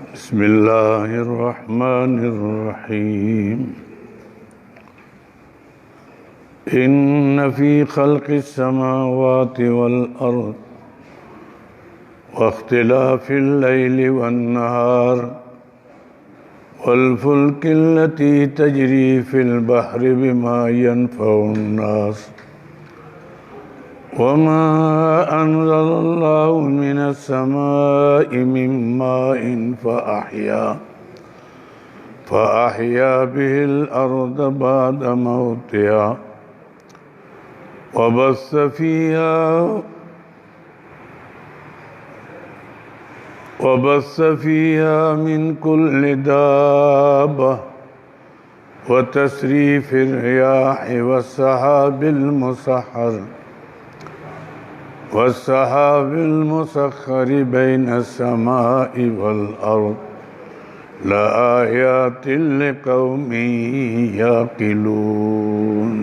بسم اللہ الرحمن الرحیم ان فی خلق السماوات والارض واختلاف اللیل والنہار والفلک التي تجری فی البحر بما ينفع الناس وما أنزل الله من السماء من ماء فأحيا به الأرض بعد موتها وبث فيها من كل دابة وتسريف الرياح والسحاب المسخر بين السماء والأرض لآيات لقوم يعقلون۔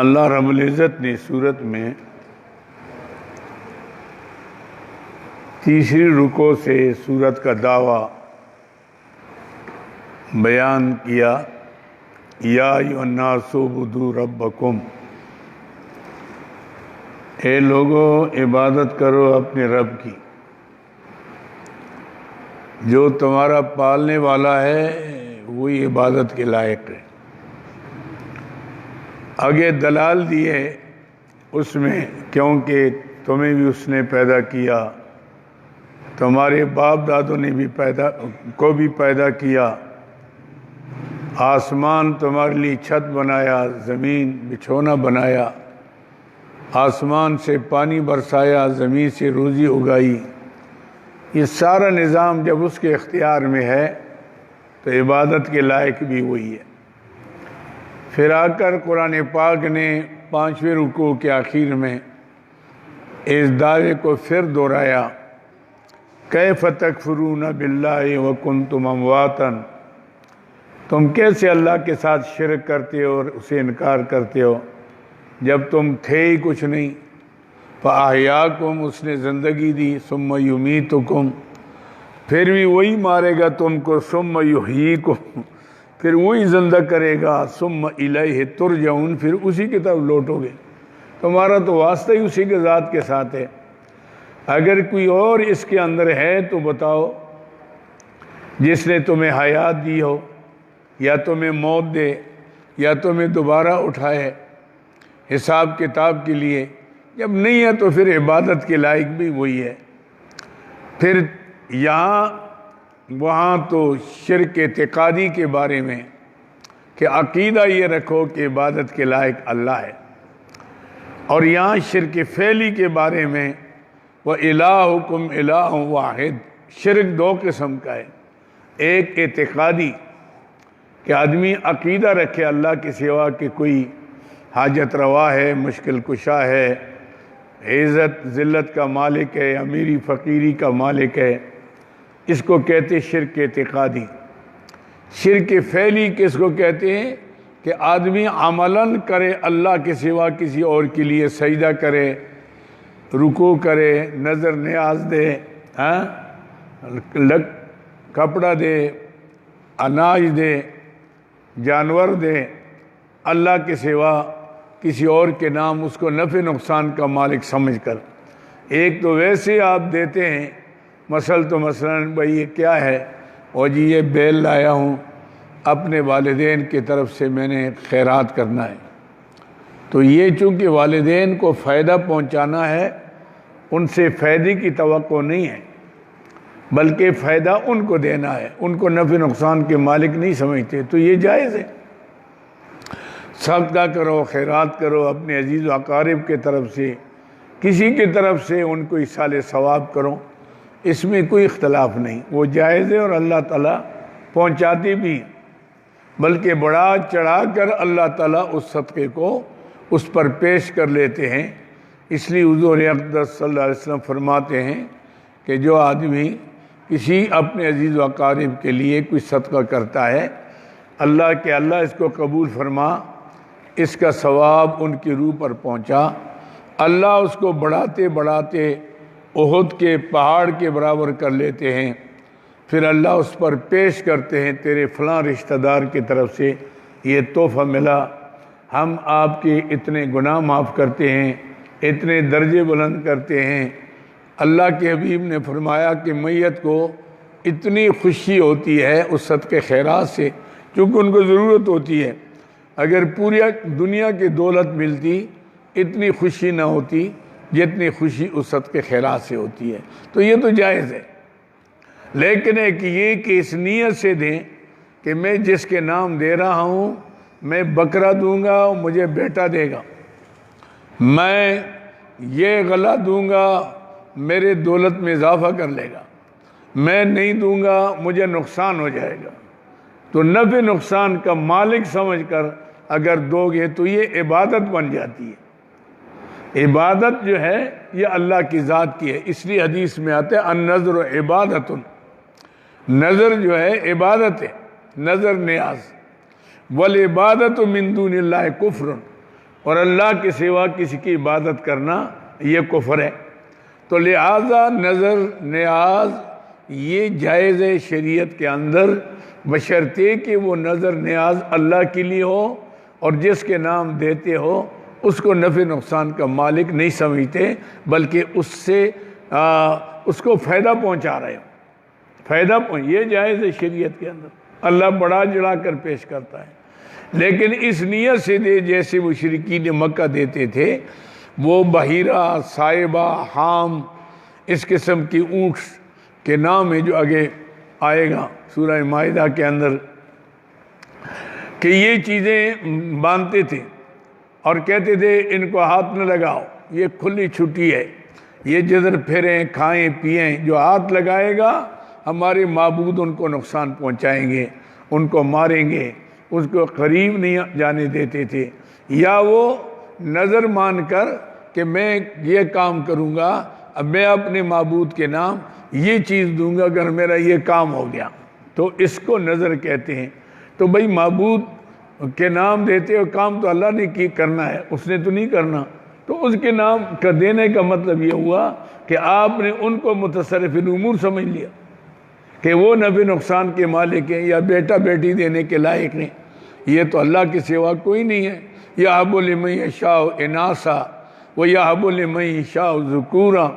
اللہ رب العزت نے سورت میں تیسری رکوع سے سورت کا دعویٰ بیان کیا، یا ایھا الناس اعبدوا ربکم، اے لوگو عبادت کرو اپنے رب کی جو تمہارا پالنے والا ہے، وہی عبادت کے لائق ہے۔ آگے دلال دیے اس میں، کیونکہ تمہیں بھی اس نے پیدا کیا، تمہارے باپ دادوں نے بھی پیدا کیا، آسمان تمہارے لیے چھت بنایا، زمین بچھونا بنایا، آسمان سے پانی برسایا، زمین سے روزی اگائی۔ یہ سارا نظام جب اس کے اختیار میں ہے تو عبادت کے لائق بھی وہی ہے۔ پھر آ کر قرآن پاک نے 5ویں رکوع کے آخر میں اس دعوے کو پھر دہرایا، کیف تکفرون باللہ وکنتم امواتا، تم کیسے اللہ کے ساتھ شرک کرتے ہو اور اسے انکار کرتے ہو جب تم تھے ہی کچھ نہیں۔ فَأَحْيَاكُمْ، اس نے زندگی دی، ثُمَّ يُمِيتُكُمْ، پھر بھی وہی مارے گا تم کو، ثُمَّ يُحْيِيكُمْ، پھر وہی زندہ کرے گا، ثُمَّ إِلَيْهِ تُرْجَعُونَ، پھر اسی کی طرف لوٹو گے۔ تمہارا تو واسطہ ہی اسی کے ذات کے ساتھ ہے۔ اگر کوئی اور اس کے اندر ہے تو بتاؤ، جس نے تمہیں حیات دی ہو، یا تمہیں موت دے، یا تمہیں دوبارہ اٹھائے حساب کتاب کے لیے۔ جب نہیں ہے تو پھر عبادت کے لائق بھی وہی ہے۔ پھر وہاں تو شرک اعتقادی کے بارے میں کہ عقیدہ یہ رکھو کہ عبادت کے لائق اللہ ہے، اور یہاں شرک فعلی کے بارے میں وَإِلَٰهُكُمْ إِلَٰهٌ وَاحِدٌ، شرک دو قسم کا ہے۔ ایک اعتقادی کہ آدمی عقیدہ رکھے اللہ کے سوا کہ کوئی حاجت روا ہے، مشکل کشا ہے، عزت ذلت کا مالک ہے، امیری فقیری کا مالک ہے، اس کو کہتے شرک اعتقادی۔ شرک فعلی کس کو کہتے ہیں؟ کہ آدمی عملاً کرے اللہ کے سوا کسی اور کے لیے، سجدہ کرے، رکوع کرے، نظر نیاز دے، کپڑا دے، اناج دے، جانور دے، اللہ کے سوا کسی اور کے نام اس کو نفع نقصان کا مالک سمجھ کر۔ ایک تو ویسے آپ دیتے ہیں، مثلاً بھائی یہ کیا ہے، اور جی یہ بیل لایا ہوں، اپنے والدین کی طرف سے میں نے خیرات کرنا ہے۔ تو یہ چونکہ والدین کو فائدہ پہنچانا ہے، ان سے فائدے کی توقع نہیں ہے، بلکہ فائدہ ان کو دینا ہے، ان کو نفع نقصان کے مالک نہیں سمجھتے، تو یہ جائز ہے۔ صدقہ کرو، خیرات کرو، اپنے عزیز و اقارب کے طرف سے، کسی کی طرف سے ان کو ایصال ثواب کرو، اس میں کوئی اختلاف نہیں، وہ جائز ہے، اور اللہ تعالیٰ پہنچاتے بھی ہیں، بلکہ بڑا چڑھا کر اللہ تعالیٰ اس صدقے کو اس پر پیش کر لیتے ہیں۔ اس لیے حضور اقدس صلی اللہ علیہ وسلم فرماتے ہیں کہ جو آدمی کسی اپنے عزیز و اقارب کے لیے کوئی صدقہ کرتا ہے، اللہ اس کو قبول فرما، اس کا ثواب ان کی روح پر پہنچا، اللہ اس کو بڑھاتے بڑھاتے احد کے پہاڑ کے برابر کر لیتے ہیں، پھر اللہ اس پر پیش کرتے ہیں تیرے فلاں رشتہ دار کی طرف سے یہ تحفہ ملا، ہم آپ کے اتنے گناہ معاف کرتے ہیں، اتنے درجے بلند کرتے ہیں۔ اللہ کے حبیب نے فرمایا کہ میت کو اتنی خوشی ہوتی ہے اس صدقے خیرات سے، چونکہ ان کو ضرورت ہوتی ہے، اگر پوری دنیا کی دولت ملتی اتنی خوشی نہ ہوتی جتنی خوشی اس صدقے خیرات سے ہوتی ہے، تو یہ تو جائز ہے۔ لیکن ایک یہ کہ اس نیت سے دیں کہ میں جس کے نام دے رہا ہوں میں بکرا دوں گا مجھے بیٹا دے گا، میں یہ غلہ دوں گا میرے دولت میں اضافہ کر لے گا، میں نہیں دوں گا مجھے نقصان ہو جائے گا، تو نفع نقصان کا مالک سمجھ کر اگر دو گے تو یہ عبادت بن جاتی ہے۔ عبادت جو ہے یہ اللہ کی ذات کی ہے، اس لیے حدیث میں آتا ہے النظر عبادت، نظر جو ہے عبادت ہے، نظر نیاز، والعبادت من دون اللہ کفر، اور اللہ کے سوا کسی کی عبادت کرنا یہ کفر ہے۔ تو لہذا نظر نیاز یہ جائز ہے شریعت کے اندر، بشرطے کہ وہ نظر نیاز اللہ کے لیے ہو اور جس کے نام دیتے ہو اس کو نفع نقصان کا مالک نہیں سمجھتے، بلکہ اس سے اس کو فائدہ پہنچا رہے ہو، یہ جائز ہے شریعت کے اندر، اللہ بڑا جڑا کر پیش کرتا ہے۔ لیکن اس نیت سے دے جیسے مشرکین مکہ دیتے تھے، وہ بحیرہ، صائبہ، حام، اس قسم کی اونٹ کے نام ہے جو آگے آئے گا سورہ مائدہ کے اندر، کہ یہ چیزیں باندھتے تھے اور کہتے تھے ان کو ہاتھ نہ لگاؤ، یہ کھلی چھٹی ہے، یہ جدھر پھریں کھائیں پئیں، جو ہاتھ لگائے گا ہمارے معبود ان کو نقصان پہنچائیں گے، ان کو ماریں گے، اس کو قریب نہیں جانے دیتے تھے، یا وہ نظر مان کر کہ میں یہ کام کروں گا، اب میں اپنے معبود کے نام یہ چیز دوں گا اگر میرا یہ کام ہو گیا، تو اس کو نظر کہتے ہیں۔ تو بھئی معبود کے نام دیتے ہو، کام تو اللہ نے کی کرنا ہے، اس نے تو نہیں کرنا، تو اس کے نام کا دینے کا مطلب یہ ہوا کہ آپ نے ان کو متصرف الامور سمجھ لیا کہ وہ نفع نقصان کے مالک ہیں یا بیٹا بیٹی دینے کے لائق ہیں، یہ تو اللہ کے سوا کوئی نہیں ہے۔ یَهَبُ لِمَن یَشَاءُ إِنَاثًا وَيَهَبُ لِمَن یَشَاءُ ذُکُورًا،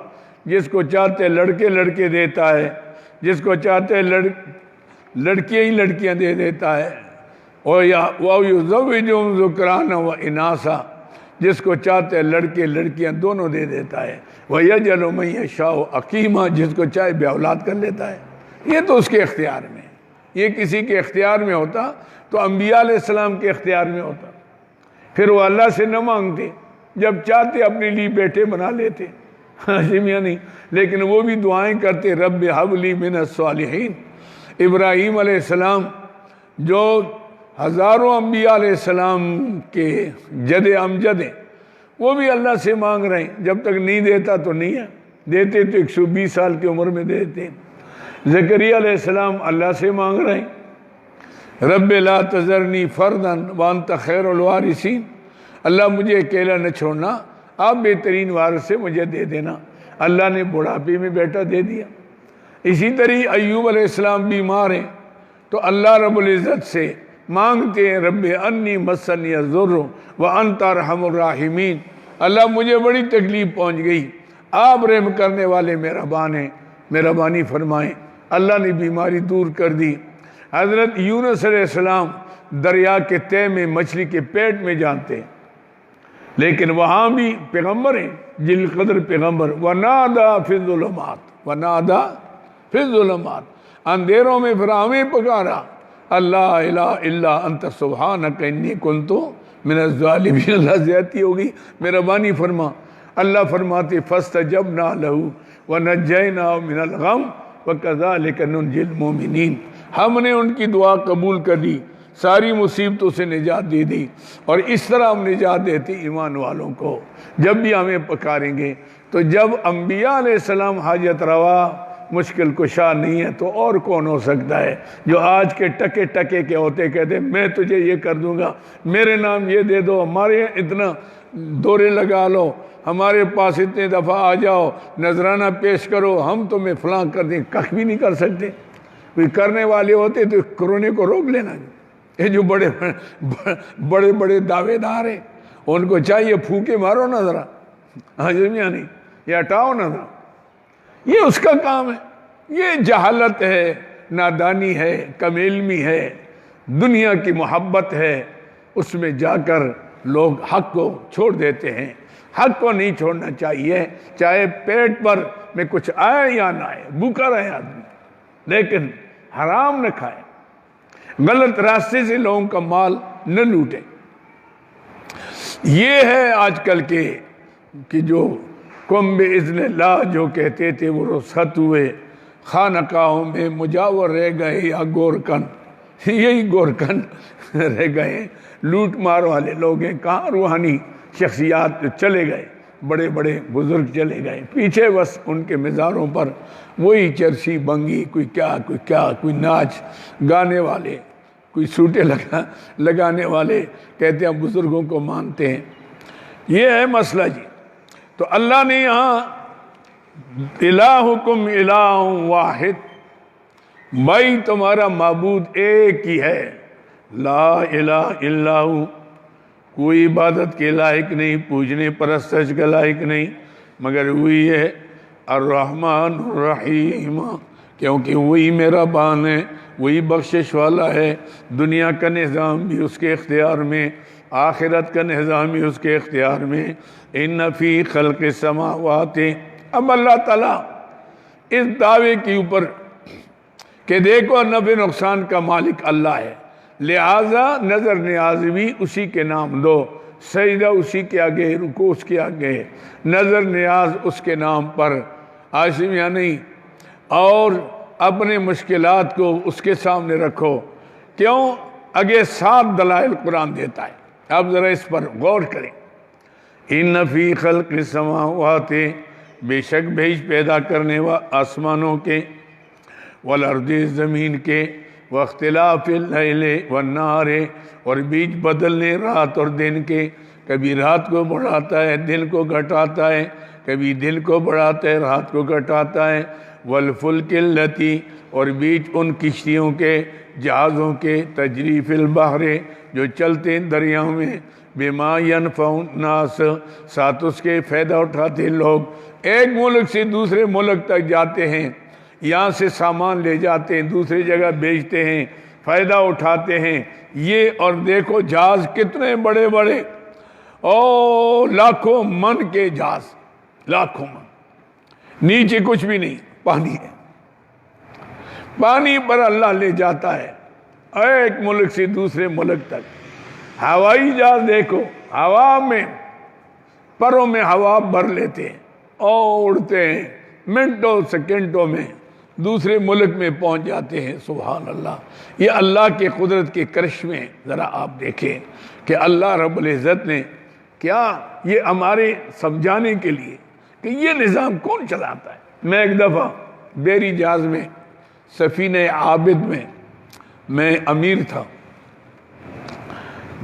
جس کو چاہتے لڑکے لڑکے دیتا ہے، جس کو چاہتے لڑکیاں ہی لڑکیاں دے دیتا ہے، وَيُزَوِّجُهُمْ ذُكْرَانًا وَإِنَاثًا، جس کو چاہتے لڑکے لڑکیاں دونوں دے دیتا ہے، وَيَجْعَلُ مَن یَشَاءُ عَقِیمًا، جس کو چاہے بے اولاد کر لیتا ہے۔ یہ تو اس کے اختیار میں ہے، یہ کسی کے اختیار میں ہوتا تو انبیاء علیہ السلام کے اختیار میں ہوتا، پھر وہ اللہ سے نہ مانگتے، جب چاہتے اپنے لیے بیٹے بنا لیتے، ہاشمیاں نہیں، لیکن وہ بھی دعائیں کرتے رب ہب لی من الصالحین۔ ابراہیم علیہ السلام جو ہزاروں انبیاء علیہ السلام کے جد امجد ہیں، وہ بھی اللہ سے مانگ رہے ہیں، جب تک نہیں دیتا تو نہیں ہے، دیتے تو 120 سال کی عمر میں دیتے۔ زکریا علیہ السلام اللہ سے مانگ رہے ہیں رب لا تذرنی فرداً وانت خیر الوارثین، اللہ مجھے اکیلا نہ چھوڑنا، آپ بہترین وارث سے مجھے دے دینا، اللہ نے بڑھاپے میں بیٹا دے دیا۔ اسی طرح ایوب علیہ السلام بیمار ہیں تو اللہ رب العزت سے مانگتے ہیں رب انی مسنی الضر وانت ارحم الراحمین، اللہ مجھے بڑی تکلیف پہنچ گئی، آپ رحم کرنے والے مہربان ہیں، مہربانی فرمائیں، اللہ نے بیماری دور کر دی۔ حضرت یونس علیہ السلام دریا کے تہہ میں مچھلی کے پیٹ میں جانتے ہیں، لیکن وہاں بھی پیغمبر ہیں، جل قدر پیغمبر، وَنَادَا فِي الظُّلُمَاتِ، وَنَادَا فِي الظُّلُمَاتِ، اندھیروں میں پھر ہمیں پکارا، اللہ الہ الا انت سبحانک انی کنت من الظالمین، اللہ زیادتی ہوگی، مہربانی فرما۔ اللہ فرماتے فَاسْتَجَبْنَا لَهُ وَنَجَّيْنَاهُ مِنَ الْغَمِّ وَكَذَلِكَ نُنْجِي الْمُؤْمِنِينَ، ہم نے ان کی دعا قبول کر لی، ساری مصیبتوں سے نجات دے دی، اور اس طرح ہم نجات دیتے ایمان والوں کو جب بھی ہمیں پکاریں گے۔ تو جب انبیاء علیہ السلام حاجت روا مشکل کشا نہیں ہے تو اور کون ہو سکتا ہے؟ جو آج کے ٹکے ٹکے کے ہوتے کہتے میں تجھے یہ کر دوں گا، میرے نام یہ دے دو، ہمارے اتنا دورے لگا لو، ہمارے پاس اتنے دفعہ آ جاؤ، نذرانہ پیش کرو، ہم تمہیں فلاں کر دیں، کخ بھی نہیں کر سکتے۔ کوئی کرنے والے ہوتے تو کرونے کو روک لینا۔ یہ جو بڑے بڑے دعوے دار ہیں، ان کو چاہیے پھوکے مارو نا ذرا، ہاں نہیں، یہ ہٹاؤ نا ذرا، یہ اس کا کام ہے۔ یہ جہالت ہے، نادانی ہے، کم علمی ہے، دنیا کی محبت ہے، اس میں جا کر لوگ حق کو چھوڑ دیتے ہیں۔ حق کو نہیں چھوڑنا چاہیے، چاہے پیٹ پر میں کچھ آئے یا نہ آئے، بھوکا رہے آدمی، لیکن حرام نہ کھائے، غلط راستے سے لوگوں کا مال نہ لوٹے۔ یہ ہے آج کل کے کہ جو قم باذن اللہ جو کہتے تھے وہ رخصت ہوئے، خانقاہوں میں مجاور رہ گئے یا گورکن، یہی گورکن رہ گئے، لوٹ مار والے لوگ ہیں۔ کہاں روحانی شخصیات چلے گئے، بڑے بڑے بزرگ چلے گئے، پیچھے بس ان کے مزاروں پر وہی چرسی بنگی، کوئی کیا کوئی ناچ گانے والے، کوئی سوٹے لگانے والے، کہتے ہیں بزرگوں کو مانتے ہیں۔ یہ ہے مسئلہ جی۔ تو اللہ نے یہاں الہکم الہ واحد، بھائی تمہارا معبود ایک ہی ہے، لا الہ الا ہو، کوئی عبادت کے لائق نہیں، پوجنے پرستش کے لائق نہیں مگر وہی ہے الرحمن الرحیم، کیونکہ وہی میرا بان ہے، وہی بخشش والا ہے۔ دنیا کا نظام بھی اس کے اختیار میں، آخرت کا نظام بھی اس کے اختیار میں۔ ان فی خلق السماوات، اب اللہ تعالیٰ اس دعوے کے اوپر کہ دیکھو نفع نقصان کا مالک اللہ ہے، لہذا نظر نیاز بھی اسی کے نام دو، سجدہ اسی کے آگے، رکوع اس کے آگے، نظر نیاز اس کے نام پر، عاشم یا نہیں، اور اپنے مشکلات کو اس کے سامنے رکھو۔ کیوں؟ آگے 7 دلائل قرآن دیتا ہے، آپ ذرا اس پر غور کریں۔ ان فی خلق السماوات، بے شک بھیج پیدا کرنے آسمانوں کے، والارض زمین کے، واختلاف اللیل والنہار، اور بیچ بدلنے رات اور دن کے، کبھی رات کو بڑھاتا ہے دن کو گھٹاتا ہے، کبھی دن کو بڑھاتا ہے رات کو گھٹاتا ہے، والفلک التی، اور بیچ ان کشتیوں کے، جہازوں کے، تجری فی البحر، جو چلتے ہیں دریاؤں میں، بما ینفع الناس، ساتھ اس کے فائدہ اٹھاتے لوگ، ایک ملک سے دوسرے ملک تک جاتے ہیں، یہاں سے سامان لے جاتے ہیں، دوسری جگہ بیچتے ہیں، فائدہ اٹھاتے ہیں۔ یہ اور دیکھو جہاز کتنے بڑے بڑے، لاکھوں من کے جہاز، لاکھوں من، نیچے کچھ بھی نہیں، پانی ہے، پانی پر اللہ لے جاتا ہے ایک ملک سے دوسرے ملک تک۔ ہوائی جہاز دیکھو، ہوا میں پروں میں ہوا بھر لیتے ہیں اور اڑتے ہیں، منٹوں سیکنڈوں میں دوسرے ملک میں پہنچ جاتے ہیں۔ سبحان اللہ، یہ اللہ کے قدرت کے کرشمے ہیں۔ ذرا آپ دیکھیں کہ اللہ رب العزت نے کیا، یہ ہمارے سمجھانے کے لیے کہ یہ نظام کون چلاتا ہے۔ میں ایک دفعہ بیری جہاز میں، سفینہ عابد میں امیر تھا،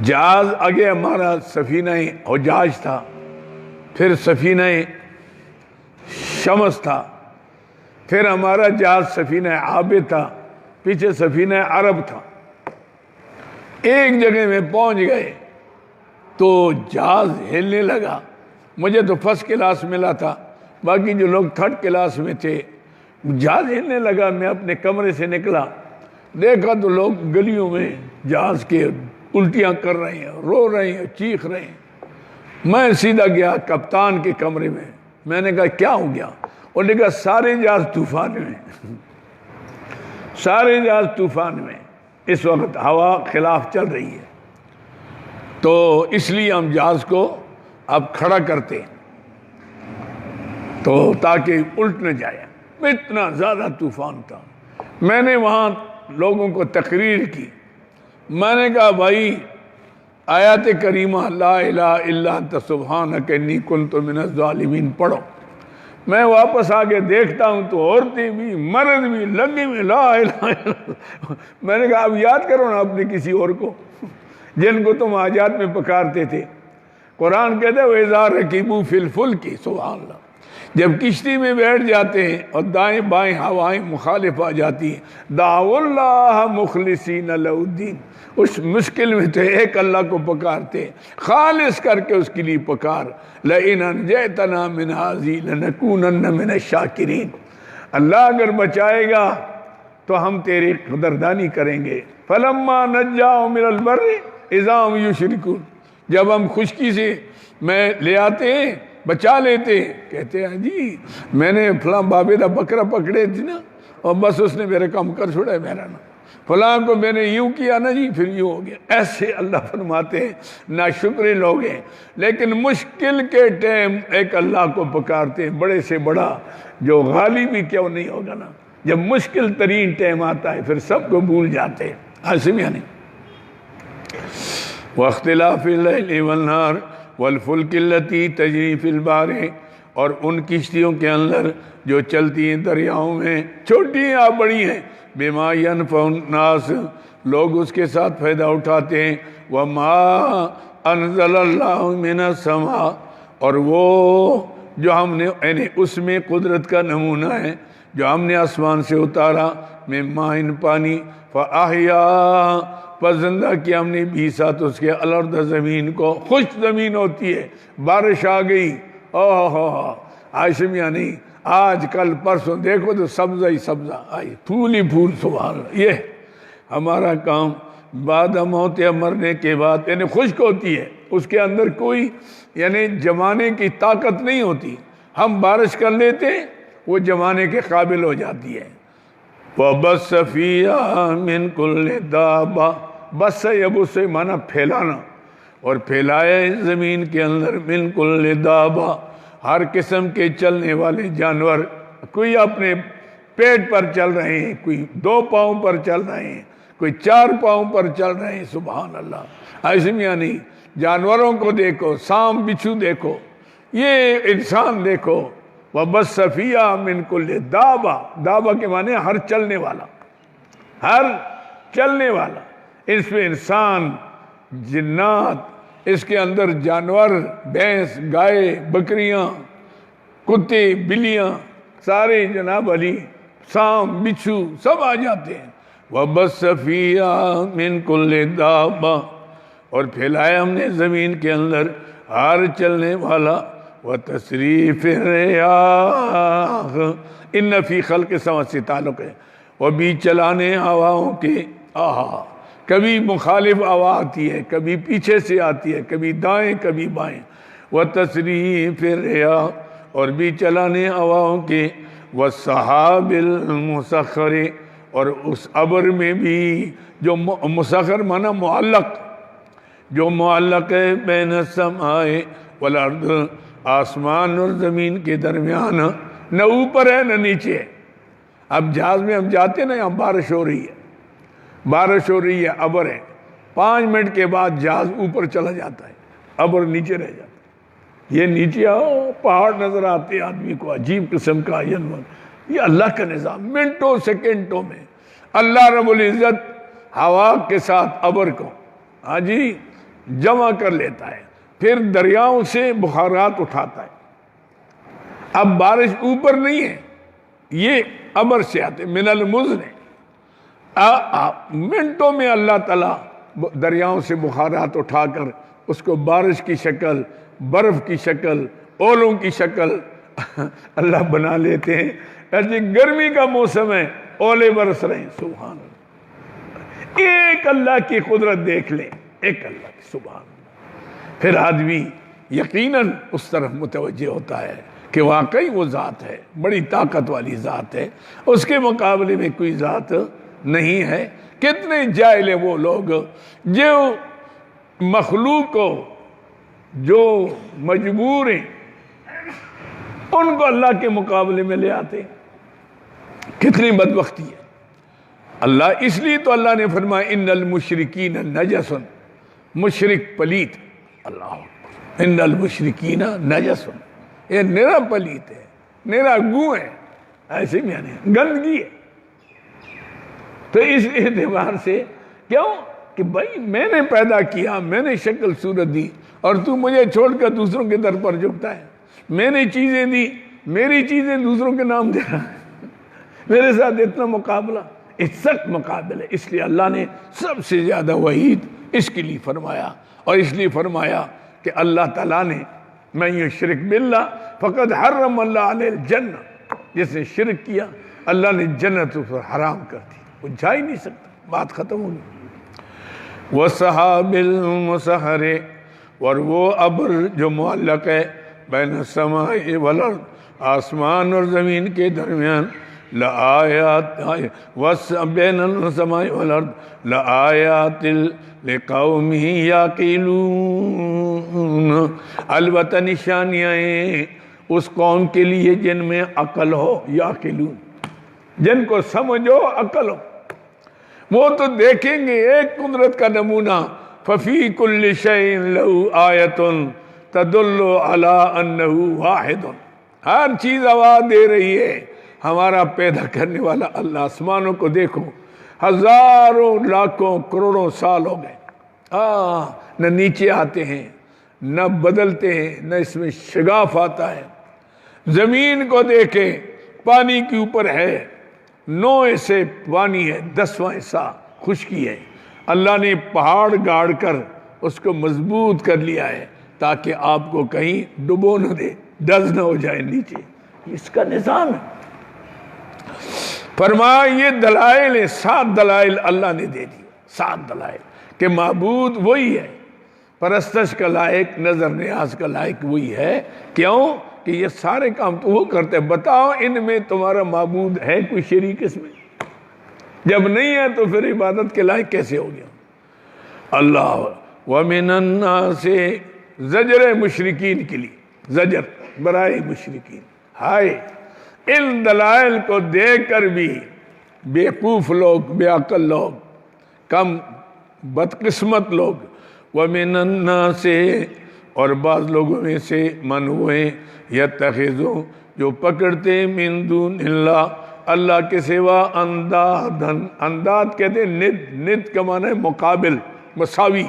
جہاز آگے ہمارا سفینہ حجاج تھا، پھر سفینہ شمس تھا، پھر ہمارا جہاز سفینہ عابد تھا، پیچھے سفینہ عرب تھا۔ ایک جگہ میں پہنچ گئے تو جہاز ہلنے لگا، مجھے تو فرسٹ کلاس ملا تھا، باقی جو لوگ تھرڈ کلاس میں تھے۔ جہاز ہلنے لگا، میں اپنے کمرے سے نکلا، دیکھا تو لوگ گلیوں میں جہاز کے الٹیاں کر رہے ہیں، رو رہے ہیں، چیخ رہے ہیں۔ میں سیدھا گیا کپتان کے کمرے میں نے کہا کیا ہو گیا؟ اور نے کہا سارے جہاز طوفان میں، سارے جہاز طوفان میں، اس وقت ہوا خلاف چل رہی ہے، تو اس لیے ہم جہاز کو اب کھڑا کرتے ہیں تو تاکہ الٹ نہ جائے۔ اتنا زیادہ طوفان تھا۔ میں نے وہاں لوگوں کو تقریر کی، میں نے کہا بھائی آیات کریمہ لا الہ الا انت سبحانک انی کنت من الظالمین پڑھو۔ میں واپس آگے دیکھتا ہوں تو عورتیں بھی، مرد بھی لگے ہوئے لا الہ الا اللہ۔ میں نے کہا اب یاد کرو نا اپنے کسی اور کو جن کو تم حاجات میں پکارتے تھے۔ قرآن کہتا ہے وَإِذَا رَكِبُوا فِي الْفُلْكِ سبحان اللہ، جب کشتی میں بیٹھ جاتے ہیں اور دائیں بائیں ہوائیں مخالف آ جاتی ہیں، دعوا اللہ مخلصین لہ الدین، اس مشکل میں تو ایک اللہ کو پکارتے ہیں، خالص کر کے اس کے لیے پکار، لئن انجیتنا من ھذہ لنکونن من الشاکرین، اللہ اگر بچائے گا تو ہم تیری قدردانی کریں گے۔ فلما نجاهم من البر اذا هم یشرکون، جب ہم خشکی سے میں لے آتے ہیں بچا لیتے ہیں، کہتے ہیں جی میں نے فلاں بابے دا بکرا پکڑے تھی نا اور بس اس نے میرے کام کر چھوڑا ہے، میرا نا فلاں کو میں نے یوں کیا نا جی پھر یوں ہو گیا۔ ایسے اللہ فرماتے ہیں ناشکرے لوگ ہیں، لیکن مشکل کے ٹائم ایک اللہ کو پکارتے ہیں، بڑے سے بڑا جو غالب بھی کیوں نہیں ہوگا نا، جب مشکل ترین ٹائم آتا ہے پھر سب کو بھول جاتے ہیں۔ حاصل یعنی واختلاف اللیل والنہار والفلک التی تجری فی البحر، اور ان کشتیوں کے اندر جو چلتی ہیں دریاؤں میں، چھوٹی ہیں یا بڑی ہیں، بما ینفع الناس، لوگ اس کے ساتھ فائدہ اٹھاتے ہیں، وما انزل اللہ من السماء، اور وہ جو ہم نے یعنی اس میں قدرت کا نمونہ ہے جو ہم نے آسمان سے اتارا، من ماء پانی، فاحیا، پر زندہ کیا ہم نے بھی ساتھ اس کے الارض زمین کو، خشک زمین ہوتی ہے، بارش آ گئی اوہ عاشم یعنی آج کل پرسوں دیکھو تو سبزہ ہی سبزہ آئی، پھول ہی پھول، سبحان اللہ۔ یہ ہمارا کام بعد موت یا مرنے کے بعد یعنی خشک ہوتی ہے، اس کے اندر کوئی یعنی جمانے کی طاقت نہیں ہوتی، ہم بارش کر لیتے وہ جمانے کے قابل ہو جاتی ہے۔ وَبَثَّ فِيهَا مِن كُلِّ دَابَّةٍ، بس یبث سے معنی پھیلانا، اور پھیلائے زمین کے اندر من کل دابہ، ہر قسم کے چلنے والے جانور، کوئی اپنے پیٹ پر چل رہے ہیں، کوئی 2 پاؤں پر چل رہے ہیں، کوئی 4 پاؤں پر چل رہے ہیں، سبحان اللہ۔ ایسے یعنی جانوروں کو دیکھو، سام بچھو دیکھو، یہ انسان دیکھو، وَبَثَّ فِيهَا مِن كُلِّ دَابَّةٍ، دابہ کے معنی ہر چلنے والا، ہر چلنے والا، اس میں انسان، جنات، اس کے اندر جانور، بھینس، گائے، بکریاں، کتے، بلیاں، سارے جناب علی، سام، بچھو سب آ جاتے ہیں۔ وَبَثَّ فِيهَا مِن كُلِّ دَابَّةٍ، اور پھیلایا ہم نے زمین کے اندر ہر چلنے والا، وَتَصْرِيفِ الرِّيَاحِ، ان فی خلق السماوات سے تعلق ہے، وہ بھی چلانے ہواؤں کے، کبھی مخالف ہوا آتی ہے، کبھی پیچھے سے آتی ہے، کبھی دائیں کبھی بائیں، وَتَصْرِيفِ الرِّيَاحِ، اور بھی چلانے ہواؤں کے، وَالسَّحَابِ الْمُسَخَّرِ، اور اس ابر میں بھی جو مسخر مانا معلق، جو معلق ہے بین السماء والارض، آسمان اور زمین کے درمیان، نہ اوپر ہے نہ نیچے ہے۔ اب جہاز میں ہم جاتے ہیں نا، یہاں بارش ہو رہی ہے، بارش ہو رہی ہے، ابر ہے، 5 منٹ کے بعد جہاز اوپر چلا جاتا ہے، ابر نیچے رہ جاتا ہے، یہ نیچے آؤ پہاڑ نظر آتے ہیں آدمی کو، عجیب قسم کا یہ اللہ کا نظام، منٹوں سیکنڈوں میں اللہ رب العزت ہوا کے ساتھ ابر کو ہاں جی جمع کر لیتا ہے، پھر دریاؤں سے بخارات اٹھاتا ہے۔ اب بارش اوپر نہیں ہے، یہ ابر سے آتے، من المزن، منٹوں میں اللہ تعالیٰ دریاؤں سے بخارات اٹھا کر اس کو بارش کی شکل، برف کی شکل، اولوں کی شکل اللہ بنا لیتے ہیں۔ ایسے گرمی کا موسم ہے، اولے برس رہے ہیں، سبحان اللہ۔ ایک اللہ کی قدرت دیکھ لیں، ایک اللہ کی، سبحان اللہ، پھر آدمی یقیناً اس طرف متوجہ ہوتا ہے کہ واقعی وہ ذات ہے، بڑی طاقت والی ذات ہے، اس کے مقابلے میں کوئی ذات نہیں ہے۔ کتنے جاہل ہیں وہ لوگ جو مخلوق کو جو مجبور ہیں ان کو اللہ کے مقابلے میں لے آتے ہیں، کتنی بدبختی ہے۔ اللہ اس لیے تو اللہ نے فرمایا ان المشرکین نجس، مشرک پلیت، اللہ اکبر، ان المشرکین نجس، یہ نیرا پلیت ہے، نیرا گو ہے، ایسے میں یعنی گندگی ہے۔ تو اس اعتبار سے کیوں کہ بھائی میں نے پیدا کیا، میں نے شکل صورت دی، اور تو مجھے چھوڑ کر دوسروں کے در پر جھکتا ہے. میں نے چیزیں دی، میری چیزیں دوسروں کے نام دے رہا ہے. میرے ساتھ اتنا مقابلہ، سخت مقابلہ. اس لیے اللہ نے سب سے زیادہ وعید اس کے لیے فرمایا، اور اس لیے فرمایا کہ اللہ تعالیٰ نے من یشرک باللہ فقد حرم اللہ علیہ الجنہ، جس نے شرک کیا اللہ نے جنت اس پر حرام کر دی، وہ جا ہی نہیں سکتا. بات ختم ہوگی. وَالسَّحَابِ الْمُسَحَّرِ، اور وہ ابر جو معلق ہے بین السماء والارض، آسمان اور زمین کے درمیان، لآیات بین السماء والارض لآیات لقوم یعقلون، البتہ نشانیاں ہیں اس قوم کے لیے جن میں عقل ہو، یعقلون، جن کو سمجھو عقل ہو. وہ تو دیکھیں گے ایک قدرت کا نمونہ. ففی کل شیء لہ آیۃ تدل علی انہ واحد، ہر چیز آواز دے رہی ہے ہمارا پیدا کرنے والا اللہ. آسمانوں کو دیکھو، ہزاروں لاکھوں کروڑوں سال ہو گئے، نہ نیچے آتے ہیں نہ بدلتے ہیں، نہ اس میں شگاف آتا ہے. زمین کو دیکھیں، پانی کے اوپر ہے، 9 حصے پانی ہے، 10واں حصہ خشکی ہے. اللہ نے پہاڑ گاڑ کر اس کو مضبوط کر لیا ہے تاکہ آپ کو کہیں ڈبو نہ دے، ڈز نہ ہو جائے نیچے. اس کا نظام ہے. فرمایا یہ دلائل ہیں، 7 دلائل اللہ نے دے دی، 7 دلائل کہ معبود وہی ہے، پرستش کا لائق، نظر نیاز کا لائق وہی ہے. کیوں کہ یہ سارے کام تو وہ کرتے ہیں. بتاؤ ان میں تمہارا معبود ہے کوئی شریک اس میں؟ جب نہیں ہے تو پھر عبادت کے لائق کیسے ہو گیا؟ اللہ. وَمِنَ النَّاسِ، زجر مشرکین کے لیے، زجر برائے مشرکین. ہائے ان دلائل کو دیکھ کر بھی بیوقوف لوگ، بے عقل لوگ، کم بدقسمت لوگ. وَمِنَ النَّاسِ، اور بعض لوگوں میں سے من ہوئے، یتخذو، جو پکڑتے، من دون اللہ، اللہ کے سوا، اندادن، انداد کہتے ہیں ند، ند کا معنی ہے مقابل، مساوی.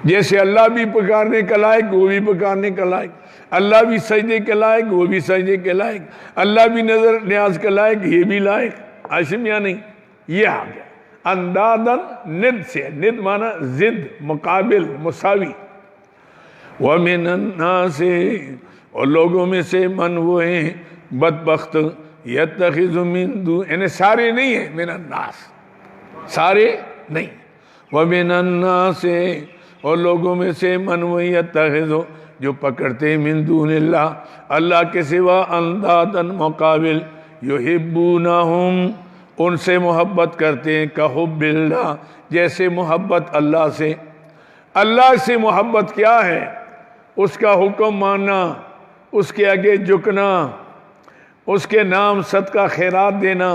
جیسے اللہ بھی پکارنے کا لائق وہ بھی پکارنے کا لائق، اللہ بھی سجدے کے لائق وہ بھی سجدے کے لائق، اللہ بھی نظر نیاز کے لائق یہ بھی لائق. عاشم یا نہیں؟ یہ آ گیا اندادن، ند سے، ند معنی ضد، مقابل، مساوی. وَمِنَ النَّاسِ، اور لوگوں میں سے من وہ ہیں بدبخت، یتخذ من دون، یعنی سارے نہیں ہیں، من الناس، سارے نہیں. وَمِنَ النَّاسِ، اور لوگوں میں سے من وہ یتخذ، جو پکڑتے من دون اللہ، اللہ کے سوا، اندادن، مقابل، یحبونہم، ان سے محبت کرتے ہیں، کحب اللہ، جیسے محبت اللہ سے. اللہ سے محبت کیا ہے؟ اس کا حکم ماننا، اس کے آگے جھکنا، اس کے نام صدقہ خیرات دینا،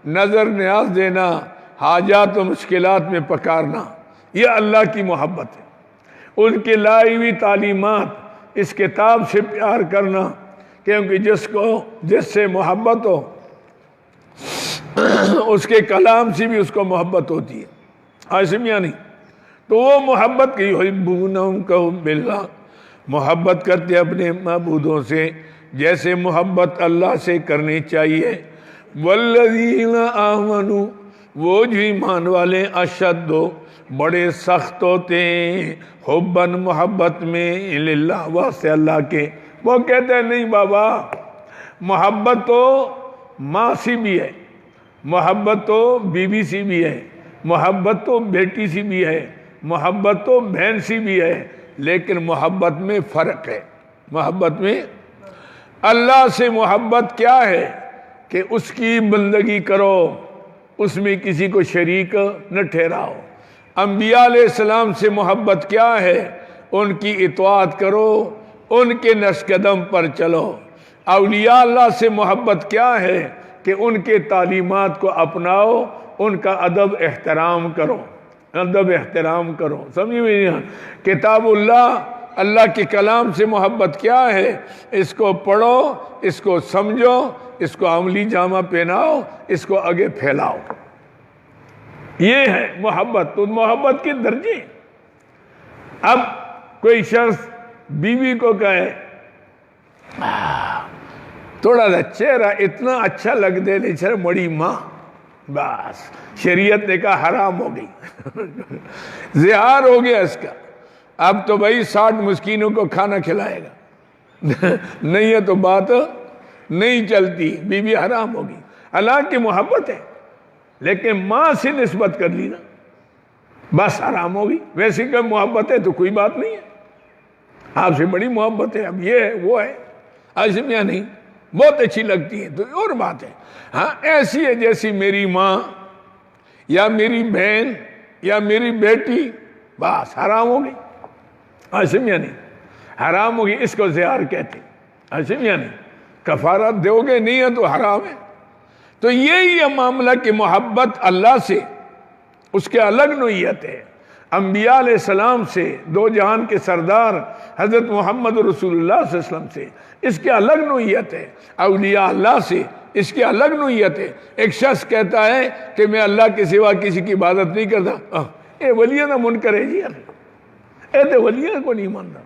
نظر نیاز دینا، حاجات و مشکلات میں پکارنا، یہ اللہ کی محبت ہے. ان کی لائی ہوئی تعلیمات، اس کتاب سے پیار کرنا، کیونکہ جس سے محبت ہو اس کے کلام سے بھی اس کو محبت ہوتی ہے. عاشم یا نہیں؟ تو وہ محبت کی، یحبونہم کحب اللہ، محبت کرتے اپنے معبودوں سے جیسے محبت اللہ سے کرنی چاہیے. والذین آمنوا، وہ جو ایمان والے، اشد، بڑے سخت ہوتے ہیں، حباً، محبت میں، للہ، واسطے اللہ کے. وہ کہتے ہیں نہیں بابا، محبت تو ماں سی بھی ہے، محبت تو بیوی سی بھی ہے، محبت تو بیٹی سی بھی ہے، محبت تو بہن سی بھی ہے، لیکن محبت میں فرق ہے. محبت میں اللہ سے محبت کیا ہے کہ اس کی بندگی کرو، اس میں کسی کو شریک نہ ٹھہراؤ. انبیاء علیہ السلام سے محبت کیا ہے؟ ان کی اطاعت کرو، ان کے نقش قدم پر چلو. اولیاء اللہ سے محبت کیا ہے کہ ان کے تعلیمات کو اپناؤ، ان کا ادب احترام کرو، ادب احترام کرو. سمجھ میں نہیں؟ کتاب اللہ، اللہ کے کلام سے محبت کیا ہے؟ اس کو پڑھو، اس کو سمجھو، اس کو عملی جامہ پہناؤ، اس کو آگے پھیلاؤ. یہ ہے محبت. تو محبت کے درجے. اب کوئی شخص بیوی کو کہے تھوڑا سا چہرہ اتنا اچھا لگ دے لے بڑی ماں، بس شریعت نے کہا حرام ہو گئی، زہار ہو گیا اس کا، اب تو بھائی 60 مسکینوں کو کھانا کھلائے گا نہیں ہے تو بات نہیں چلتی، بیوی حرام ہوگی۔ حالانکہ محبت ہے لیکن ماں سے نسبت کر لی نا، بس حرام ہوگی۔ ویسے کہ محبت ہے تو کوئی بات نہیں ہے، آپ سے بڑی محبت ہے، اب یہ ہے وہ ہے، آسمیاں نہیں بہت اچھی لگتی ہے تو اور بات ہے، ہاں ایسی ہے جیسی میری ماں یا میری بہن یا میری بیٹی، بس حرام ہوگی، آسمیاں نہیں حرام ہوگی، اس کو زہار کہتے ہیں، آسمیاں نہیں کفارہ دو گے نہیں ہے تو حرام ہے۔ تو یہی ہے معاملہ کہ محبت اللہ سے اس کے الگ نوعیت ہے، انبیاء علیہ السلام سے، دو جہان کے سردار حضرت محمد رسول اللہ صلی اللہ علیہ وسلم سے اس کے الگ نوعیت ہے، اولیاء اللہ سے اس کے الگ نوعیت ہے۔ ایک شخص کہتا ہے کہ میں اللہ کے سوا کسی کی عبادت نہیں کرتا، اے ولیہ نہ منکر ہے جی، اے تو ولیہ کو نہیں ماننا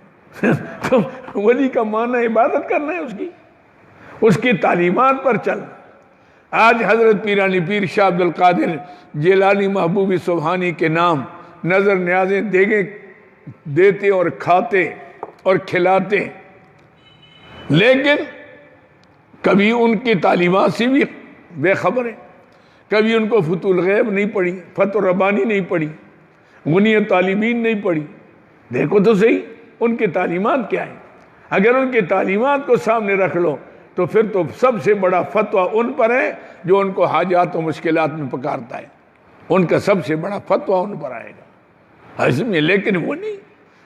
تو ولی کا معنی عبادت کرنا ہے، اس کی تعلیمات پر چلنا۔ آج حضرت پیرانی پیر شاہ عبد القادر جیلانی محبوبی سبحانی کے نام نظر نیازیں دیگیں دیتے اور کھاتے اور کھلاتے، لیکن کبھی ان کی تعلیمات سے بھی بے خبر ہیں، کبھی ان کو فتح الغیب نہیں پڑھی، فتح ربانی نہیں پڑھی، غنیت طالبین نہیں پڑھی۔ دیکھو تو صحیح ان کی تعلیمات کیا ہیں، اگر ان کی تعلیمات کو سامنے رکھ لو تو پھر تو سب سے بڑا فتویٰ ان پر ہے جو ان کو حاجات و مشکلات میں پکارتا ہے، ان کا سب سے بڑا فتویٰ ان پر آئے گا حضم میں، لیکن وہ نہیں،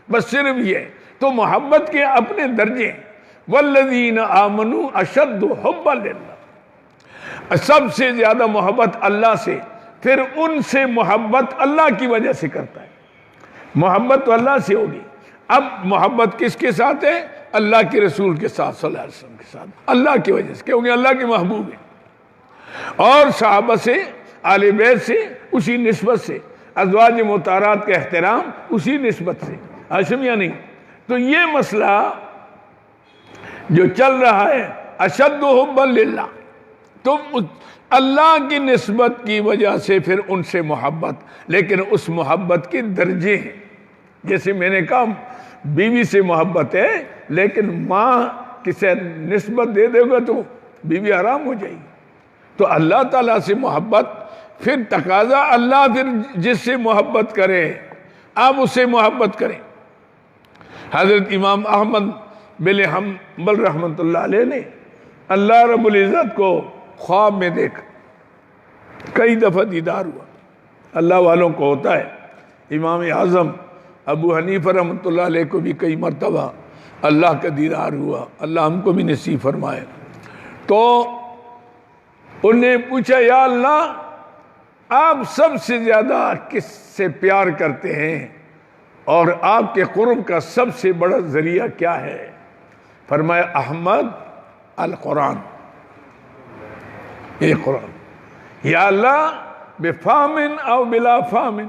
بس صرف یہ۔ تو محبت کے اپنے درجے، والذین آمنوا اشد حبا للہ، سب سے زیادہ محبت اللہ سے، پھر ان سے محبت اللہ کی وجہ سے کرتا ہے، محبت تو اللہ سے ہوگی۔ اب محبت کس کے ساتھ ہے؟ اللہ کے رسول کے ساتھ صلی اللہ علیہ وسلم کے ساتھ، اللہ کی وجہ سے، کیونکہ اللہ کے محبوب ہیں، اور صحابہ سے، آل بیت سے اسی نسبت سے، ازواج مطہرات کا احترام اسی نسبت سے، ہاشمیہ نہیں۔ تو یہ مسئلہ جو چل رہا ہے اشد حبا للہ، تو اللہ کی نسبت کی وجہ سے پھر ان سے محبت، لیکن اس محبت کے درجے ہیں، جیسے میں نے کہا بیوی سے محبت ہے لیکن ماں کسے نسبت دے دے گا تو بیوی حرام ہو جائے گی۔ تو اللہ تعالیٰ سے محبت، پھر تقاضا اللہ پھر جس سے محبت کرے آپ اس سے محبت کریں۔ حضرت امام احمد بن حنبل رحمۃ اللہ علیہ نے اللہ رب العزت کو خواب میں دیکھا، کئی دفعہ دیدار ہوا، اللہ والوں کو ہوتا ہے، امام اعظم ابو حنیفہ رحمۃ اللہ علیہ کو بھی کئی مرتبہ اللہ کا دیدار ہوا، اللہ ہم کو بھی نصیب فرمائے۔ تو انہوں نے پوچھا یا اللہ آپ سب سے زیادہ کس سے پیار کرتے ہیں اور آپ کے قرب کا سب سے بڑا ذریعہ کیا ہے؟ فرمایا احمد القرآن، یہ قرآن۔ یا اللہ بفامن او بلا فامن،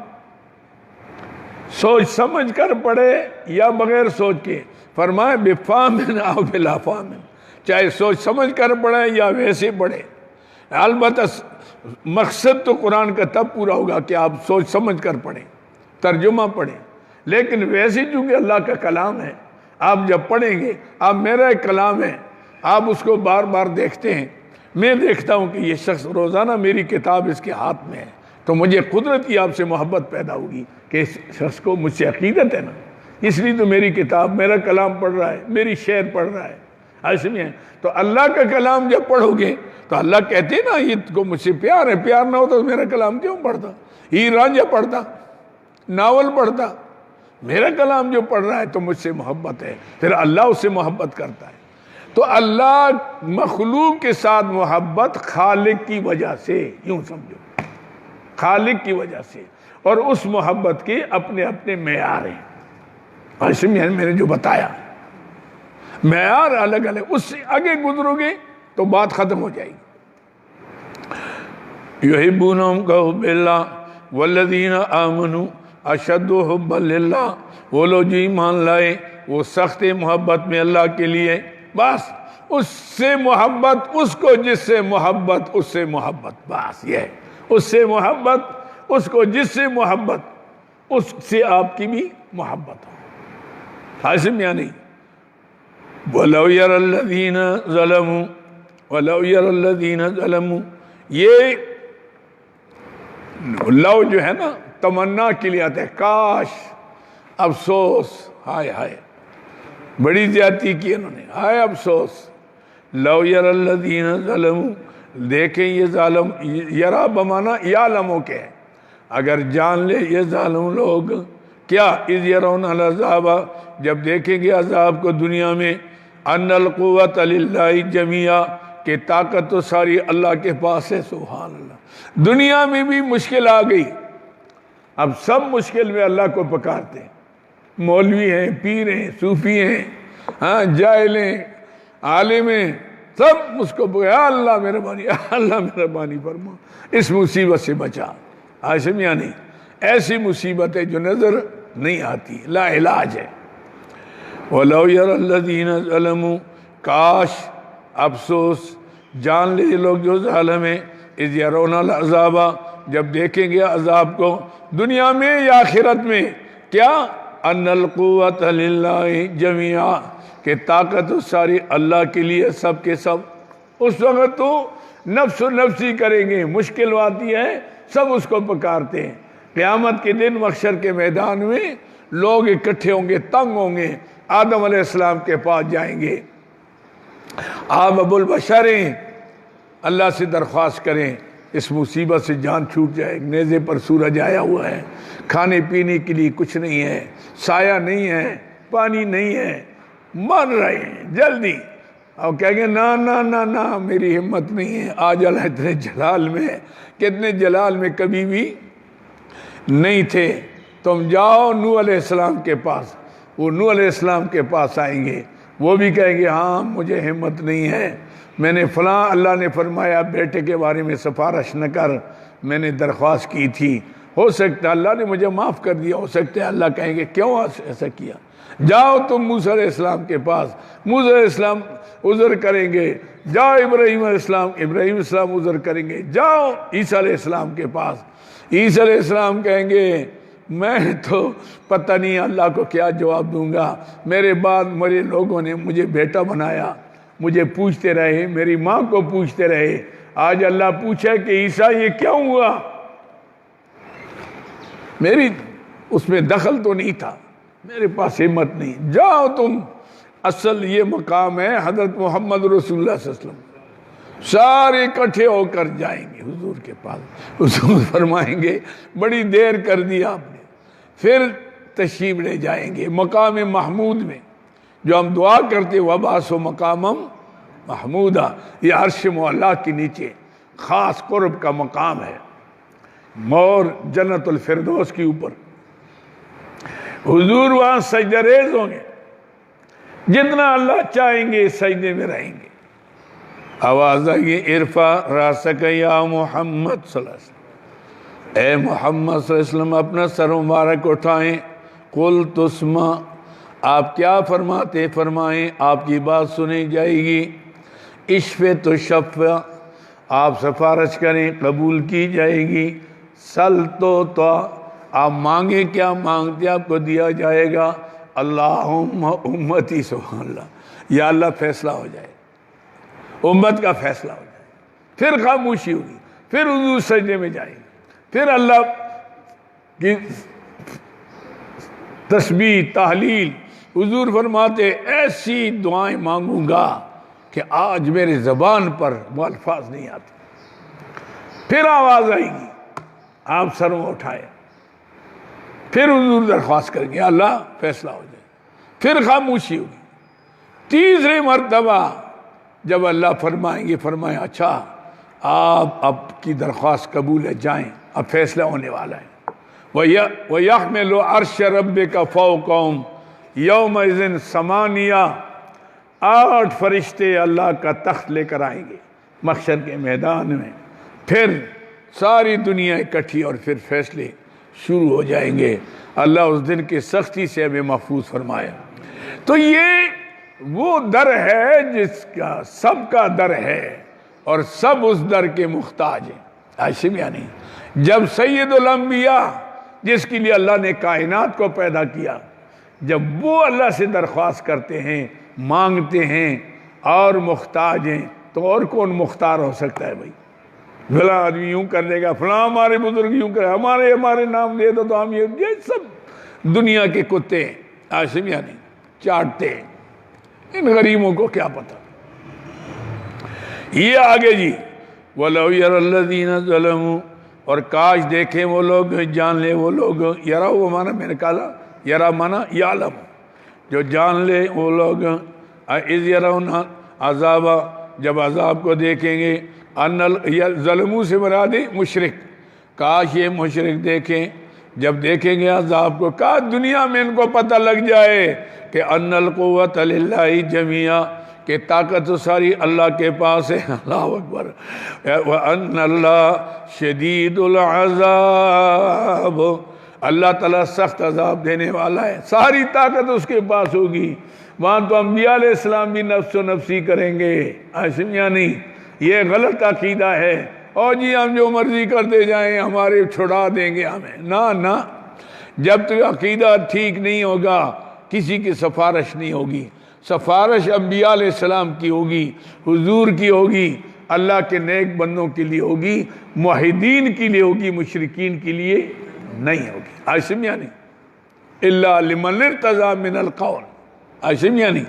سوچ سمجھ کر پڑھے یا بغیر سوچ کے، فرمایا بفامن او بلا فامن، چاہے سوچ سمجھ کر پڑھے یا ویسے پڑھے، البتہ مقصد تو قرآن کا تب پورا ہوگا کہ آپ سوچ سمجھ کر پڑھیں، ترجمہ پڑھیں، لیکن ویسے چونکہ اللہ کا کلام ہے، آپ جب پڑھیں گے، آپ میرا ایک کلام ہے، آپ اس کو بار بار دیکھتے ہیں، میں دیکھتا ہوں کہ یہ شخص روزانہ میری کتاب اس کے ہاتھ میں ہے، تو مجھے قدرت کی آپ سے محبت پیدا ہوگی کہ اس شخص کو مجھ سے عقیدت ہے نا، اس لیے تو میری کتاب، میرا کلام پڑھ رہا ہے، میری شعر پڑھ رہا ہے، ایسے میں ہے۔ تو اللہ کا کلام جب پڑھو گے تو اللہ کہتے ہیں نا یہ کو مجھ سے پیار ہے، پیار نہ ہوتا تو میرا کلام کیوں پڑھتا، ہیر رانجھا پڑھتا، ناول پڑھتا، میرا کلام جو پڑھ رہا ہے تو مجھ سے محبت ہے، پھر اللہ اس سے محبت کرتا ہے۔ تو اللہ مخلوق کے ساتھ محبت خالق کی وجہ سے، یوں سمجھو خالق کی وجہ سے، اور اس محبت کے اپنے اپنے معیار ہیں، ایسے میں نے جو بتایا معیار الگ الگ، اس سے آگے گزرو گے تو بات ختم ہو جائے گی۔ یحبونہم کحب اللہ والذین آمنوا اشد حبا للہ، وہ لوگ جو ایمان لائے وہ سخت محبت میں اللہ کے لیے، بس اس سے محبت، اس کو جس سے محبت اس سے محبت، بس یہ ہے، اس سے محبت، اس کو جس سے محبت اس سے آپ کی بھی محبت ہو. حاصم یا نہیں؟ وَلَوْ يَرَى الَّذِينَ ظَلَمُوا وَلَوْ يَرَى الَّذِينَ ظَلَمُوا، یہ لو جو ہے نا تمنا کے لیے آتا ہے، کاش، افسوس، ہائے ہائے بڑی زیادتی کی انہوں نے، ہائے افسوس. لو یر الذین ظلموا، دیکھیں یہ ظالم، یرا بمانا یعلمو کے ہے، اگر جان لے یہ ظالم لوگ کیا، اذ یرون العذاب، جب دیکھیں گے عذاب کو دنیا میں، ان القوت للہ جمیعا، کہ طاقت تو ساری اللہ کے پاس ہے. سبحان اللہ. دنیا میں بھی مشکل آ گئی، اب سب مشکل میں اللہ کو پکارتے ہیں، مولوی ہیں، پیر ہیں، صوفی ہیں، ہاں جاہل ہیں، عالم ہیں، سب اس کو یا اللہ مہربانی، اللہ مہربانی فرما، اس مصیبت سے بچا. عاشم یا نہیں؟ ایسی مصیبت ہے جو نظر نہیں آتی، لا علاج ہے. وَلَوْ يَرَى الَّذِينَ ظَلَمُوا، کاش، افسوس، جان لے یہ لوگ جو ظالم ہیں، اذ یرون العذاب، جب دیکھیں گے عذاب کو دنیا میں یا آخرت میں، کیا، ان القوت للہ جمیعا، کہ طاقت ساری اللہ کے لیے سب کے سب. اس وقت تو نفس و نفسی کریں گے، مشکل آتی ہے سب اس کو پکارتے ہیں. قیامت کے دن محشر کے میدان میں لوگ اکٹھے ہوں گے، تنگ ہوں گے، آدم علیہ السلام کے پاس جائیں گے، آپ ابو البشر ہیں، اللہ سے درخواست کریں اس مصیبت سے جان چھوٹ جائے. نیزے پر سورج آیا ہوا ہے، کھانے پینے کے لیے کچھ نہیں ہے، سایہ نہیں ہے، پانی نہیں ہے، مر رہے ہیں جلدی. اور کہیں گے نا نا نا نا میری ہمت نہیں ہے، آج اللہ اتنے جلال میں ہے کہ اتنے جلال میں کبھی بھی نہیں تھے. تم جاؤ نوح علیہ السلام کے پاس. وہ نوح علیہ السلام کے پاس آئیں گے، وہ بھی کہیں گے ہاں مجھے ہمت نہیں ہے، میں نے فلاں، اللہ نے فرمایا بیٹے کے بارے میں سفارش نہ کر، میں نے درخواست کی تھی، ہو سکتا ہے اللہ نے مجھے معاف کر دیا، ہو سکتا ہے اللہ کہیں گے کیوں ایسا کیا. جاؤ تم موسیٰ علیہ السلام کے پاس، موسیٰ علیہ السلام عذر کریں گے. جاؤ ابراہیم علیہ السلام، ابراہیم علیہ السلام عذر کریں گے. جاؤ عیسیٰ علیہ السلام کے پاس، عیسیٰ علیہ السلام کہیں گے میں تو پتہ نہیں اللہ کو کیا جواب دوں گا، میرے بعد میرے لوگوں نے مجھے بیٹا بنایا، مجھے پوچھتے رہے، میری ماں کو پوچھتے رہے، آج اللہ پوچھے کہ عیسیٰ یہ کیوں ہوا، میری اس میں دخل تو نہیں تھا، میرے پاس ہمت نہیں. جاؤ تم، اصل یہ مقام ہے حضرت محمد رسول اللہ صلی اللہ علیہ وسلم. سارے اکٹھے ہو کر جائیں گے حضور کے پاس. حضور فرمائیں گے بڑی دیر کر دیا آپ نے. پھر تشریف لے جائیں گے مقام محمود میں، جو ہم دعا کرتے وبعث مقامم محمودہ. یہ عرش معلیٰ کے نیچے خاص قرب کا مقام ہے، اور جنت الفردوس کے اوپر حضور وہاں سجدہ ریز ہوں گے، جتنا اللہ چاہیں گے سجدے میں رہیں گے. آواز آئیے ارفع راسک یا محمد صلی اللہ علیہ وسلم، اے محمد صلی اللہ علیہ وسلم اپنا سر مبارک اٹھائیں. قل تسمع، آپ کیا فرماتے فرمائیں، آپ کی بات سنی جائے گی. اشفع تشفع، آپ سفارش کریں قبول کی جائے گی. سل تو آپ مانگیں کیا مانگتے آپ کو دیا جائے گا. اللہم امتی، سبحان اللہ، یا اللہ فیصلہ ہو جائے، امت کا فیصلہ ہو جائے. پھر خاموشی ہوگی، پھر حضور سجدے میں جائیں گے، پھر اللہ کی تسبیح تحلیل. حضور فرماتے ایسی دعائیں مانگوں گا کہ آج میرے زبان پر وہ الفاظ نہیں آتے. پھر آواز آئے گی، آپ سروں اٹھائے، پھر حضور درخواست کریں گے اللہ فیصلہ ہو جائے، پھر خاموشی ہوگی. تیسری مرتبہ جب اللہ فرمائیں گے، فرمائیں اچھا آپ اب کی درخواست قبول ہے، جائیں، اب فیصلہ ہونے والا ہے. وَيَحْمِلُ عَرْشَ رَبِّكَ فَوْقَهُمْ يَوْمَئِذٍ ثَمَانِيَةٌ، 8 فرشتے اللہ کا تخت لے کر آئیں گے محشر کے میدان میں. پھر ساری دنیا اکٹھی اور پھر فیصلے شروع ہو جائیں گے۔ اللہ اس دن کی سختی سے ہمیں محفوظ فرمائے۔ تو یہ وہ در ہے جس کا سب کا در ہے اور سب اس در کے محتاج ہیں۔ ہاشم یعنی جب سید الانبیاء جس کے لیے اللہ نے کائنات کو پیدا کیا، جب وہ اللہ سے درخواست کرتے ہیں، مانگتے ہیں اور محتاج ہیں، تو اور کون مختار ہو سکتا ہے بھائی؟ فلاں آدمی یوں کر دے گا، فلاں ہمارے بزرگ یوں کرے، ہمارے نام دے دو تو ہم یہ سب دنیا کے کتے ہیں، ہاشم یعنی چاٹتے ہیں۔ ان غریبوں کو کیا پتہ۔ یہ آگے جی وَلَوْ يَرَى الَّذِينَ ظَلَمُوا، اور کاش دیکھیں وہ لوگ، جان لے وہ لوگ، یرا وہ مانا میں نے کہا، یرا مانا یعلم، جو جان لے وہ لوگ، اذ یرون عذاب، جب عذاب کو دیکھیں گے، ظلموں سے مراد مشرک، کاش یہ مشرک دیکھیں جب دیکھیں گے عذاب کو، کاش دنیا میں ان کو پتہ لگ جائے کہ ان القوت للہ جمیعا، کہ طاقت تو ساری اللہ کے پاس ہے۔ اللہ اکبر۔ وَأَنَّ اللَّهَ شَدِيدُ الْعَذَابِ، اللہ تعالیٰ سخت عذاب دینے والا ہے، ساری طاقت اس کے پاس ہوگی۔ وہاں تو انبیاء علیہ السلام بھی نفس و نفسی کریں گے، ہاشم یعنی یہ غلط عقیدہ ہے، اور جی ہم جو مرضی کرتے جائیں ہمارے چھڑا دیں گے ہمیں، نہ، جب تک عقیدہ ٹھیک نہیں ہوگا کسی کی سفارش نہیں ہوگی۔ سفارش انبیاء علیہ السلام کی ہوگی، حضور کی ہوگی، اللہ کے نیک بندوں کے لیے ہوگی، موحدین کے لیے ہوگی، مشرکین کے لیے نہیں ہوگی۔ ہاشم یعنی الا لمن ارتضى من القول، ہاشم یعنی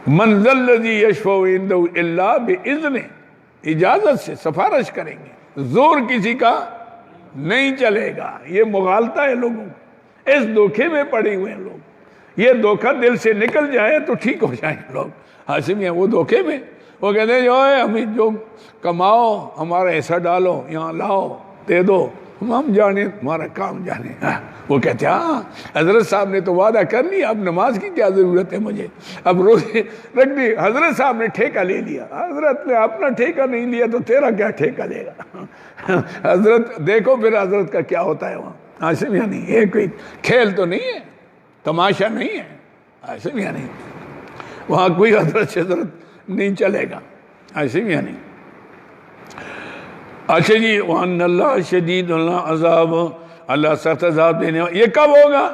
من ذا الذی یشفع عنده الا باذنہ، اجازت سے سفارش کریں گے، زور کسی کا نہیں چلے گا۔ یہ مغالطہ ہے لوگوں کو، اس دھوکے میں پڑے ہوئے ہیں لوگ۔ یہ دھوکہ دل سے نکل جائے تو ٹھیک ہو جائیں لوگ، ہاشم یعنی وہ دھوکے میں وہ کہتے ہیں ہمیں جو کماؤ ہمارا ایسا ڈالو، یہاں لاؤ دے دو، ہم جانے ہمارا کام جانے۔ وہ کہتے ہیں ہاں حضرت صاحب نے تو وعدہ کر لیا، اب نماز کی کیا ضرورت ہے مجھے، اب روزے رکھ دی، حضرت صاحب نے ٹھیکہ لے لیا۔ حضرت نے اپنا ٹھیکہ نہیں لیا تو تیرا کیا ٹھیکہ لے گا؟ حضرت دیکھو پھر حضرت کا کیا ہوتا ہے وہاں، ہاشم یعنی یہ کوئی کھیل تو نہیں ہے، تماشا نہیں ہے، ہاشم یعنی وہاں کوئی حضرت شضرت نہیں چلے گا، ہاشم یعنی۔ اچھا جی وَأَنَّ اللَّهَ شَدِيدُ الْعَذَابِ، اللہ سخت عذاب دینے والا۔ یہ کب ہوگا؟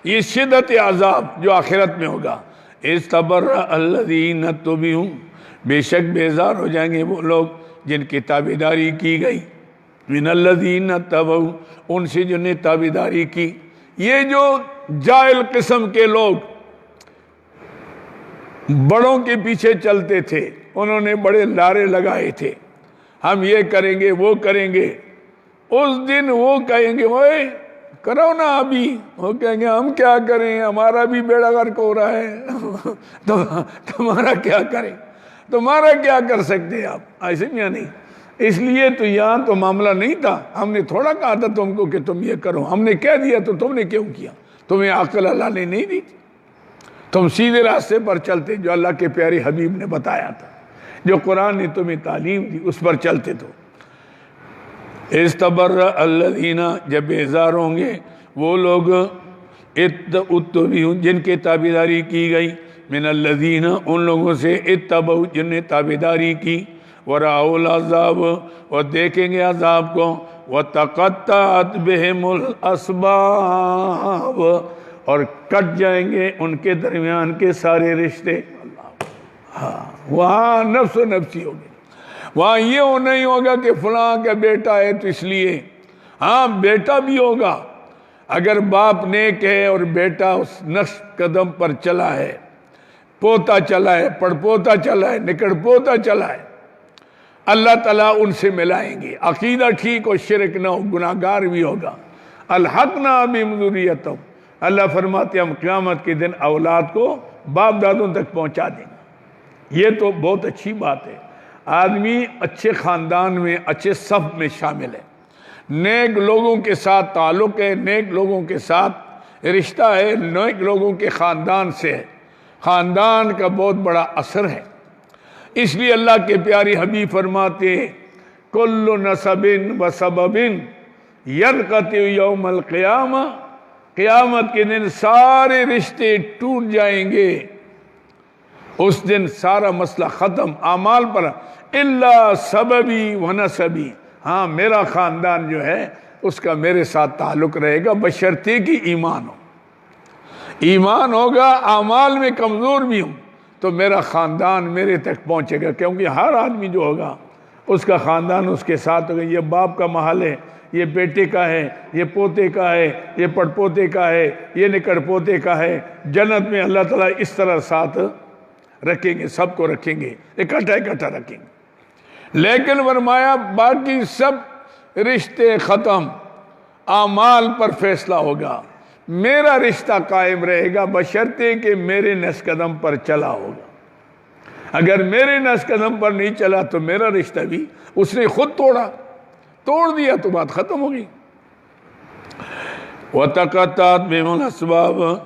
یہ شدت عذاب جو آخرت میں ہوگا۔ اِسْتَبَرَّأَ الَّذِينَ اتُّبِعُوا، بے شک بیزار ہو جائیں گے وہ لوگ جن کی تابعداری کی گئی، مِنَ الَّذِينَ اتَّبَعُوا، ان سے جن نے تابعداری کی۔ یہ جو جاہل قسم کے لوگ بڑوں کے پیچھے چلتے تھے، انہوں نے بڑے لارے لگائے تھے، ہم یہ کریں گے وہ کریں گے، اس دن وہ کہیں گے اوئے کرو نا ابھی، وہ کہیں گے ہم کیا کریں، ہمارا بھی بیڑا غرق ہو رہا ہے، تمہارا کیا کریں، تمہارا کیا کر سکتے آپ، ایسے یا نہیں۔ اس لیے تو یہاں تو معاملہ نہیں تھا، ہم نے تھوڑا کہا تھا تم کو کہ تم یہ کرو، ہم نے کہہ دیا تو تم نے کیوں کیا؟ تمہیں عقل اللہ نے نہیں دی، تم سیدھے راستے پر چلتے جو اللہ کے پیارے حبیب نے بتایا تھا، جو قرآن نے تمہیں تعلیم دی اس پر چلتے تو۔ استبرأ الذین، جب بیزار ہوں گے وہ لوگ اتبعوا جن کے تابعداری کی گئی، من الذین ان لوگوں سے اتبعوا جن نے تابعداری کی، ورأوا العذاب اور دیکھیں گے عذاب کو، وتقطعت بهم الاسباب اور کٹ جائیں گے ان کے درمیان کے سارے رشتے۔ ہاں وہاں نفس و نفسی ہوگی، وہاں یہ نہیں ہوگا کہ فلاں کا بیٹا ہے تو اس لیے، ہاں بیٹا بھی ہوگا، اگر باپ نیک ہے اور بیٹا اس نقش قدم پر چلا ہے، پوتا چلا ہے، پڑ پوتا چلا ہے، نکڑ پوتا چلا ہے، اللہ تعالیٰ ان سے ملائیں گے، عقیدہ ٹھیک ہو، شرک نہ ہو، گناہگار بھی ہوگا۔ الحقنا بہم ذریتہم، اللہ فرماتے ہم قیامت کے دن اولاد کو باپ دادوں تک پہنچا دیں گے۔ یہ تو بہت اچھی بات ہے، آدمی اچھے خاندان میں اچھے صف میں شامل ہے، نیک لوگوں کے ساتھ تعلق ہے، نیک لوگوں کے ساتھ رشتہ ہے، نیک لوگوں کے خاندان سے ہے، خاندان کا بہت بڑا اثر ہے۔ اس لیے اللہ کے پیارے حبیب فرماتے کل نسب و سبب یرقط یوم القیامہ، قیامت کے دن سارے رشتے ٹوٹ جائیں گے، اس دن سارا مسئلہ ختم اعمال پر، الا سببی و نسبی، ہاں میرا خاندان جو ہے اس کا میرے ساتھ تعلق رہے گا، بشرطے کہ ایمان ہو، ایمان ہوگا، اعمال میں کمزور بھی ہوں تو میرا خاندان میرے تک پہنچے گا، کیونکہ ہر آدمی جو ہوگا اس کا خاندان اس کے ساتھ ہوگا، یہ باپ کا محل ہے، یہ بیٹے کا ہے، یہ پوتے کا ہے، یہ پڑ پوتے کا ہے، یہ نکڑ پوتے کا ہے، جنت میں اللہ تعالیٰ اس طرح ساتھ رکھیں گے، سب کو رکھیں گے، اکٹھا اکٹھا رکھیں گے۔ لیکن فرمایا باقی سب رشتے ختم، اعمال پر فیصلہ ہوگا، میرا رشتہ قائم رہے گا بشرطے کہ میرے نقش قدم پر چلا ہوگا، اگر میرے نقش قدم پر نہیں چلا تو میرا رشتہ بھی اس نے خود توڑ دیا تو بات ختم ہوگی۔ وَتَقَطَّعَتْ بِهِمُ الْأَسْبَابُ،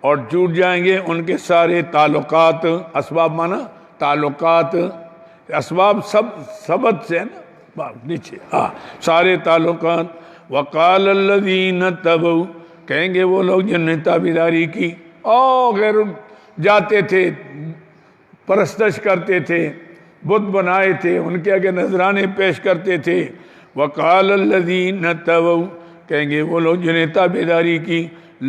اور ٹوٹ جائیں گے ان کے سارے تعلقات، اسباب مانا تعلقات، اسباب سب سبت سے ہے نا نیچے، سارے تعلقات۔ وَقَالَ الَّذِينَ اتَّبَعُوا، کہیں گے وہ لوگ جن نے تابعداری کی، غیر جاتے تھے، پرستش کرتے تھے، بت بنائے تھے، ان کے آگے نذرانے پیش کرتے تھے۔ وَقَالَ الَّذِينَ اتَّبَعُوا، کہیں گے وہ لوگ جنہیں تابعداری کی،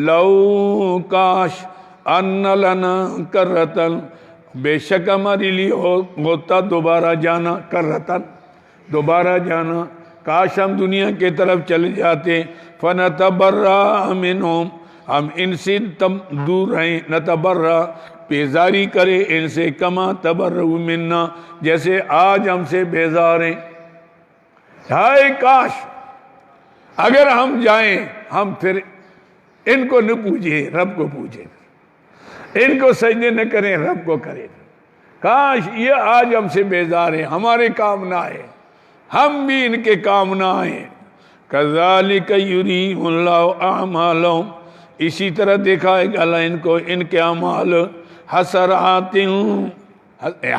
لَوْ کاش أَنَّ لَنَا کَرَّةً، بے شک ہمارے لیے ہوتا دوبارہ جانا، کرتن دوبارہ جانا، کاش ہم دنیا کے طرف چلے جاتے، فَنَتَبَرَّأَ مِنْهُمْ، ہم ان سے دور رہیں، نتبرہ بیزاری کرے ان سے، کما تبرؤ منا، جیسے آج ہم سے بیزار ہیں۔ ہائے کاش اگر ہم جائیں، ہم پھر ان کو نہ پوجیں، رب کو پوجیں، ان کو سجدے نہ کریں، رب کو کریں۔ کاش یہ آج ہم سے بیزار ہیں، ہمارے کام نہ آئے، ہم بھی ان کے کام نہ آئیں۔ کذالک یریہم اللہ اعمالہم، اسی طرح دکھائے گا اللہ ان کو ان کے اعمال، حسرات،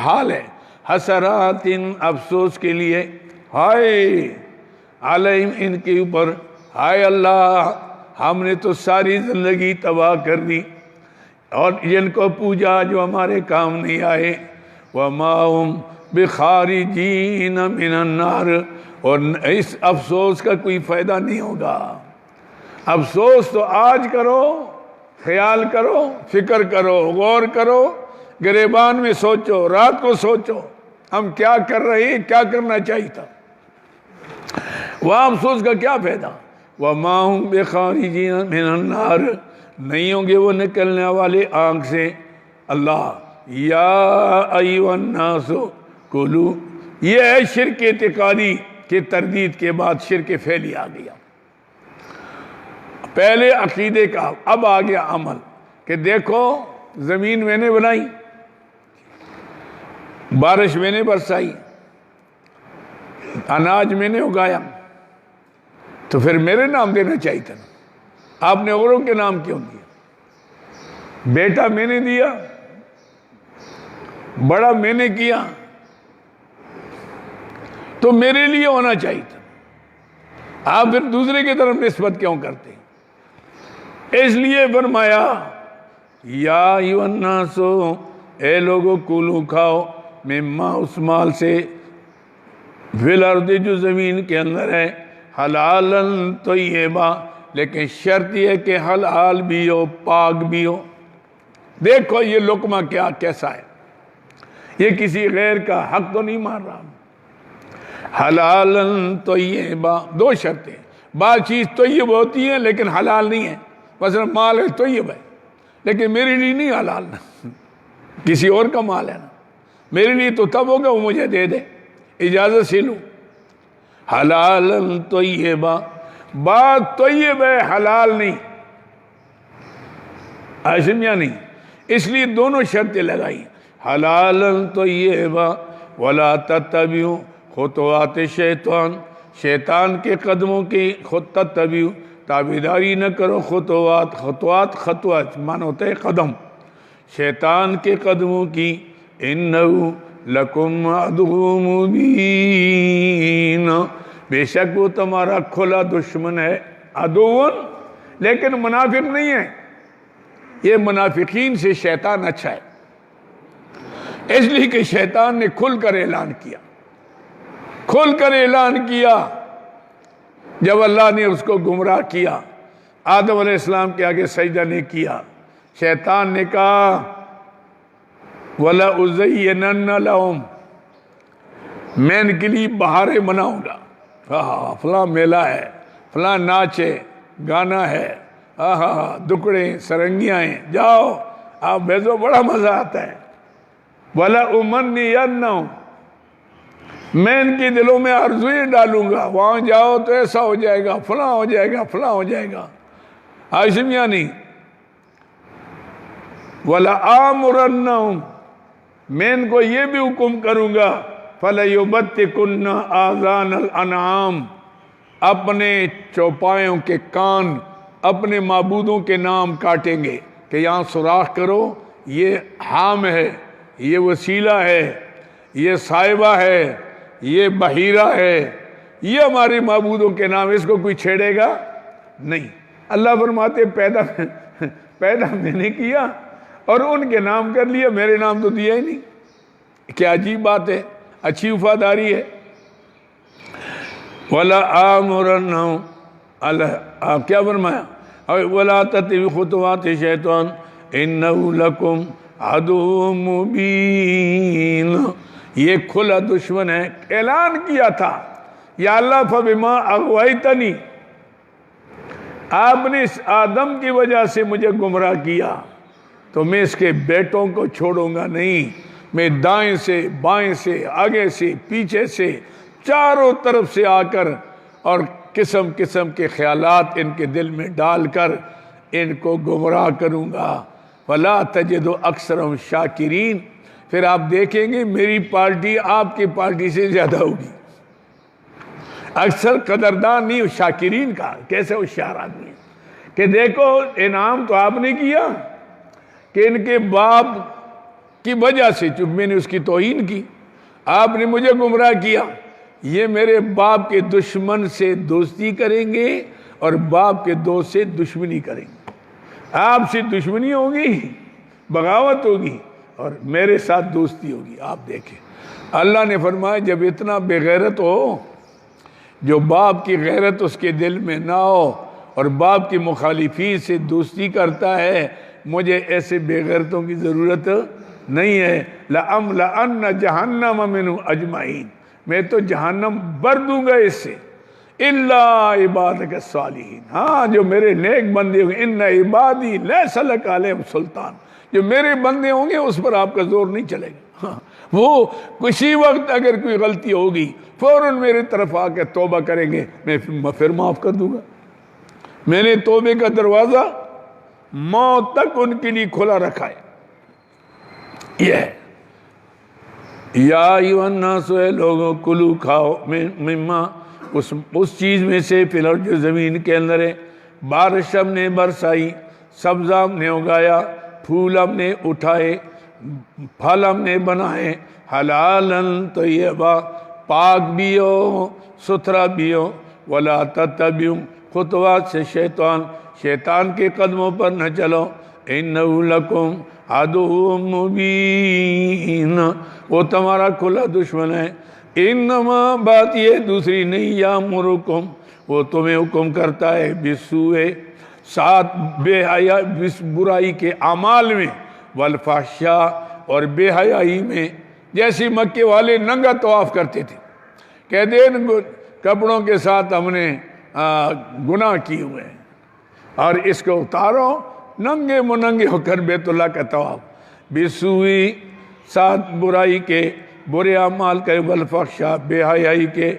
حال ہے حسرات، افسوس کے لیے، ہائے علیہم، ان کے اوپر، ہائے اللہ ہم نے تو ساری زندگی تباہ کر دی اور جن کو پوجا جو ہمارے کام نہیں آئے۔ وما ہم بخارجین من النار، اور اس افسوس کا کوئی فائدہ نہیں ہوگا۔ افسوس تو آج کرو، خیال کرو، فکر کرو، غور کرو، گریبان میں سوچو، رات کو سوچو ہم کیا کر رہے ہیں، کیا کرنا چاہیے تھا، وہاں افسوس کا کیا فائدہ۔ وما ہم بخارجین من النار، نہیں ہوں گے وہ نکلنے والے آنکھ سے۔ اللہ یا ایھا الناس کلوا، یہ ہے شرک اعتقادی کے تردید کے بعد شرک فعلی آ گیا۔ پہلے عقیدے کا، اب آ گیا عمل، کہ دیکھو زمین میں نے بنائی، بارش میں نے برسائی، اناج میں نے اگایا، تو پھر میرے نام دینا چاہیے تھا نا، آپ نے اوروں کے نام کیوں دیا؟ بیٹا میں نے دیا، بڑا میں نے کیا، تو میرے لیے ہونا چاہیے تھا، آپ پھر دوسرے کی طرف نسبت کیوں کرتے ہیں؟ اس لیے فرمایا یا ایھا الناس، اے لوگو کلو کھاؤ، مما اس مال سے، فی الارض جو زمین کے اندر ہے، حلالا طیبا، لیکن شرط یہ ہے کہ حلال بھی ہو، پاک بھی ہو۔ دیکھو یہ لقمہ کیسا ہے، یہ کسی غیر کا حق تو نہیں مار رہا۔ حلالا طیبا، دو شرطیں، بعض چیز طیب ہوتی ہے لیکن حلال نہیں ہے، مثلا مال ہے طیب ہے لیکن میرے لیے نہیں حلال، کسی اور کا مال ہے نا، میرے لیے تو تب ہوگا وہ مجھے دے دے، اجازت سے لوں۔ حلالا طیبا، بات طیب ہے حلال نہیں، سمجھا نہیں؟ اس لیے دونوں شرطیں لگائی، حلالا طیبا ولا تتبعوا خطوات شیطان، شیطان کے قدموں کی خود تتبعوا، تابعداری نہ کرو، خطوات معنی ہوتا ہے قدم، شیطان کے قدموں کی، انہو لکم عدو مبین، بے شک وہ تمہارا کھلا دشمن ہے، عدوٌ، لیکن منافق نہیں ہے۔ یہ منافقین سے شیطان اچھا ہے، اس لیے کہ شیطان نے کھل کر اعلان کیا، کھل کر اعلان کیا۔ جب اللہ نے اس کو گمراہ کیا، آدم علیہ السلام کے آگے سجدہ نہیں کیا، شیطان نے کہا وَلَأُزَيِّنَنَّ لَهُمْ، میں ان کے لیے بہاریں مناؤں گا، فلاں میلہ ہے، فلاں ناچ ہے، گانا ہے، دکڑے سرنگیاں ہیں، جاؤ آپ بیزو، بڑا مزہ آتا ہے۔ وَلَأُمَنِّيَنَّهُمْ، میں ان کے دلوں میں آرزویں ڈالوں گا، وہاں جاؤ تو ایسا ہو جائے گا، فلاں ہو جائے گا، فلاں ہو جائے گا۔ ہاشم یعنی وَلَآمُرَنَّهُمْ، میں ان کو یہ بھی حکم کروں گا فَلَيُبَتِّكُنَّ آذَانَ الْأَنْعَامِ، اپنے چوپایوں کے کان اپنے معبودوں کے نام کاٹیں گے کہ یہاں سوراخ کرو، یہ حام ہے، یہ وسیلہ ہے، یہ صاحبہ ہے، یہ بحیرہ ہے، یہ ہمارے معبودوں کے نام، اس کو کوئی چھیڑے گا نہیں۔ اللہ فرماتے پیدا میں نے کیا اور ان کے نام کر لیا، میرے نام تو دیا ہی نہیں۔ کیا عجیب بات ہے، اچھی وفاداری ہے۔ وَلَآمُرَنَّهُمْ، آپ کیا فرمایا؟ وَلَا تَتَّبِعُوا خُطُوَاتِ الشَّيْطَانِ إِنَّهُ لَكُمْ عَدُوٌّ مُبِینٌ، یہ کھلا دشمن ہے۔ اعلان کیا تھا، یا اللہ فَبِمَا أَغْوَيْتَنِي، آپ نے اس آدم کی وجہ سے مجھے گمراہ کیا تو میں اس کے بیٹوں کو چھوڑوں گا نہیں، میں دائیں سے بائیں سے آگے سے پیچھے سے چاروں طرف سے آ کر اور قسم قسم کے خیالات ان کے دل میں ڈال کر ان کو گمراہ کروں گا۔ وَلَا تَجِدُ أَكْثَرَهُمْ شَاكِرِينَ، پھر آپ دیکھیں گے میری پارٹی آپ کی پارٹی سے زیادہ ہوگی۔ اکثر قدردان نہیں، شاکرین کا کیسے ہوشیار آدمی ہے کہ دیکھو انعام تو آپ نے کیا کہ ان کے باپ کی وجہ سے، چونکہ میں نے اس کی توہین کی، آپ نے مجھے گمراہ کیا، یہ میرے باپ کے دشمن سے دوستی کریں گے اور باپ کے دوست سے دشمنی کریں گے۔ آپ سے دشمنی ہوگی، بغاوت ہوگی، اور میرے ساتھ دوستی ہوگی۔ آپ دیکھیں اللہ نے فرمایا جب اتنا بے غیرت ہو، جو باپ کی غیرت اس کے دل میں نہ ہو اور باپ کی مخالفین سے دوستی کرتا ہے، مجھے ایسے بے غیرتوں کی ضرورت نہیں ہے۔ لَأَمْلَأَنَّ جَهَنَّمَ مِنْهُ أَجْمَعِينَ، میں تو جہنم بھر دوں گا اس سے، إِلَّا عِبَادَكَ الصَّالِحِينَ، ہاں جو میرے نیک بندے ہوں گے، إِنَّ عِبَادِي لَيْسَ لَكَ عَلَيْهِمْ سُلْطَانٌ، جو میرے بندے ہوں گے اس پر آپ کا زور نہیں چلے گا۔ وہ کسی وقت اگر کوئی غلطی ہوگی فوراً میرے طرف آ کے توبہ کریں گے، میں پھر معاف کر دوں گا۔ میں نے توبے کا دروازہ موت تک ان کے لیے کھلا رکھا ہے۔ یہ ہے یا ایھا الناس، اے لوگوں، کلو کھاؤ مما، اس چیز میں سے فی الارض جو زمین کے اندر ہے، بارش ہم نے برسائی، سبزہ ہم نے اگایا، پھول ہم نے اٹھائے، پھل ہم نے بنائے، حلالاً طیبا، پاک بھی ہو ستھرا بھی ہو، ولا تتبعوا خطوات سے شیطان، شیطان کے قدموں پر نہ چلو، انہ لکم عدو مبین، وہ تمہارا کھلا دشمن ہے۔ انما بات یہ دوسری نہیں، یامرکم، وہ تمہیں حکم کرتا ہے بالسوء، ساتھ بے حیا، برائی کے اعمال میں، والفحشاء، اور بے حیائی میں۔ جیسے مکے والے ننگا طواف کرتے تھے، کہتے ہیں کپڑوں کے ساتھ ہم نے گناہ کیے ہوئے ہیں اور اس کو اتارو، ننگے مننگے ہو کر بیت اللہ کا طواف، بالسوء، ساتھ برائی کے، برے اعمال کے، والفحشاء، بے حیائی کے،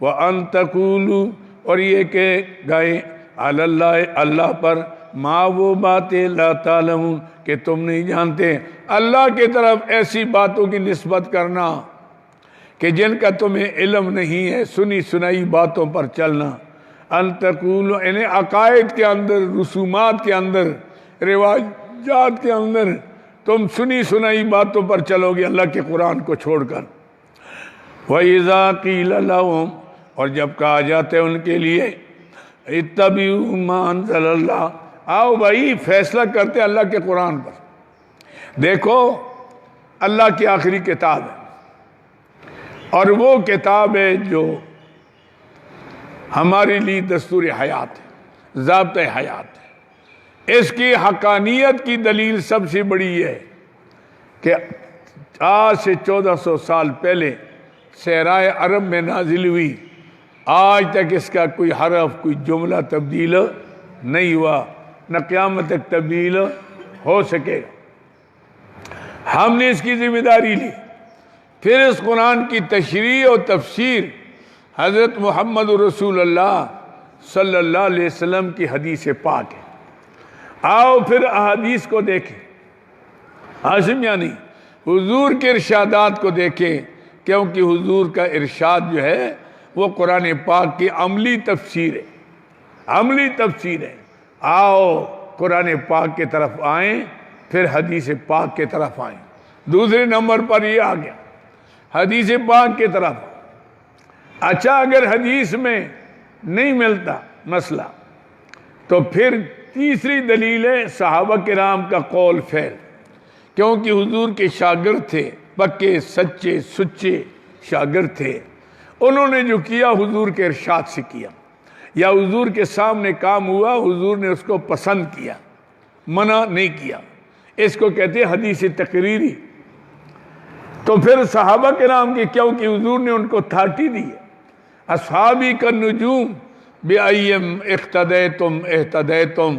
وَأَن تَقُولُوا، اور یہ کہ گائیں، علی اللہ، اللہ پر، ما وہ باتیں لا تعلمون، کہ تم نہیں جانتے، اللہ کی طرف ایسی باتوں کی نسبت کرنا کہ جن کا تمہیں علم نہیں ہے، سنی سنائی باتوں پر چلنا۔ ان تقولوا، یعنی عقائد کے اندر، رسومات کے اندر، رواجات کے اندر تم سنی سنائی باتوں پر چلو گے اللہ کے قرآن کو چھوڑ کر۔ وَإِذَا قِيلَ لَهُمْ، اور جب کہا جاتا ہے ان کے لیے اتبعوا ما انزل اللہ، آؤ بھائی فیصلہ کرتے اللہ کے قرآن پر۔ دیکھو اللہ کی آخری کتاب ہے، اور وہ کتاب ہے جو ہمارے لیے دستور حیات ہے، ضابطۂ حیات ہے۔ اس کی حقانیت کی دلیل سب سے بڑی یہ ہے کہ آج سے 1400 سال پہلے صحرائے عرب میں نازل ہوئی، آج تک اس کا کوئی حرف کوئی جملہ تبدیل نہیں ہوا، نہ قیامت تک تبدیل ہو سکے گا۔ ہم نے اس کی ذمہ داری لی۔ پھر اس قرآن کی تشریح اور تفسیر حضرت محمد رسول اللہ صلی اللہ علیہ وسلم کی حدیث پاک ہے۔ آؤ پھر احادیث کو دیکھیں، عاصم یعنی حضور کے ارشادات کو دیکھیں، کیونکہ حضور کا ارشاد جو ہے وہ قرآن پاک کی عملی تفسیر ہے، عملی تفسیر ہے۔ آؤ قرآن پاک کے طرف آئیں، پھر حدیث پاک کے طرف آئیں۔ دوسرے نمبر پر یہ آ گیا حدیث پاک کے طرف۔ اچھا اگر حدیث میں نہیں ملتا مسئلہ تو پھر تیسری دلیل ہے صحابہ کرام کا قول فعل، کیونکہ حضور کے شاگرد تھے، پکے سچے سچے شاگرد تھے۔ انہوں نے جو کیا حضور کے ارشاد سے کیا، یا حضور کے سامنے کام ہوا حضور نے اس کو پسند کیا، منع نہیں کیا۔ اس کو کہتے ہیں حدیث تقریری۔ تو پھر صحابہ کرام کی، کیونکہ حضور نے ان کو اتھارٹی دی ہے، اصحابی کالنجوم بأیم اقتدیتم اہتدیتم،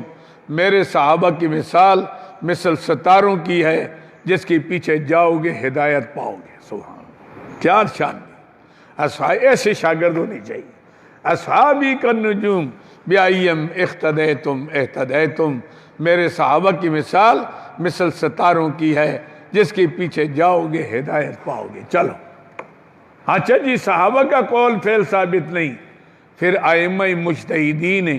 میرے صحابہ کی مثال مثل ستاروں کی ہے، جس کے پیچھے جاؤ گے ہدایت پاؤ گے۔ سبحان اللہ، کیا شان ہے! ایسے شاگرد ہونے چاہیے۔ اصحابی کالنجوم بأیم اقتدیتم اہتدیتم، میرے صحابہ کی مثال مثل ستاروں کی ہے، جس کے پیچھے جاؤ گے ہدایت پاؤ گے۔ چلو اچھا جی، صحابہ کا قول فعل ثابت نہیں، پھر ائمہ مجتہدین ہیں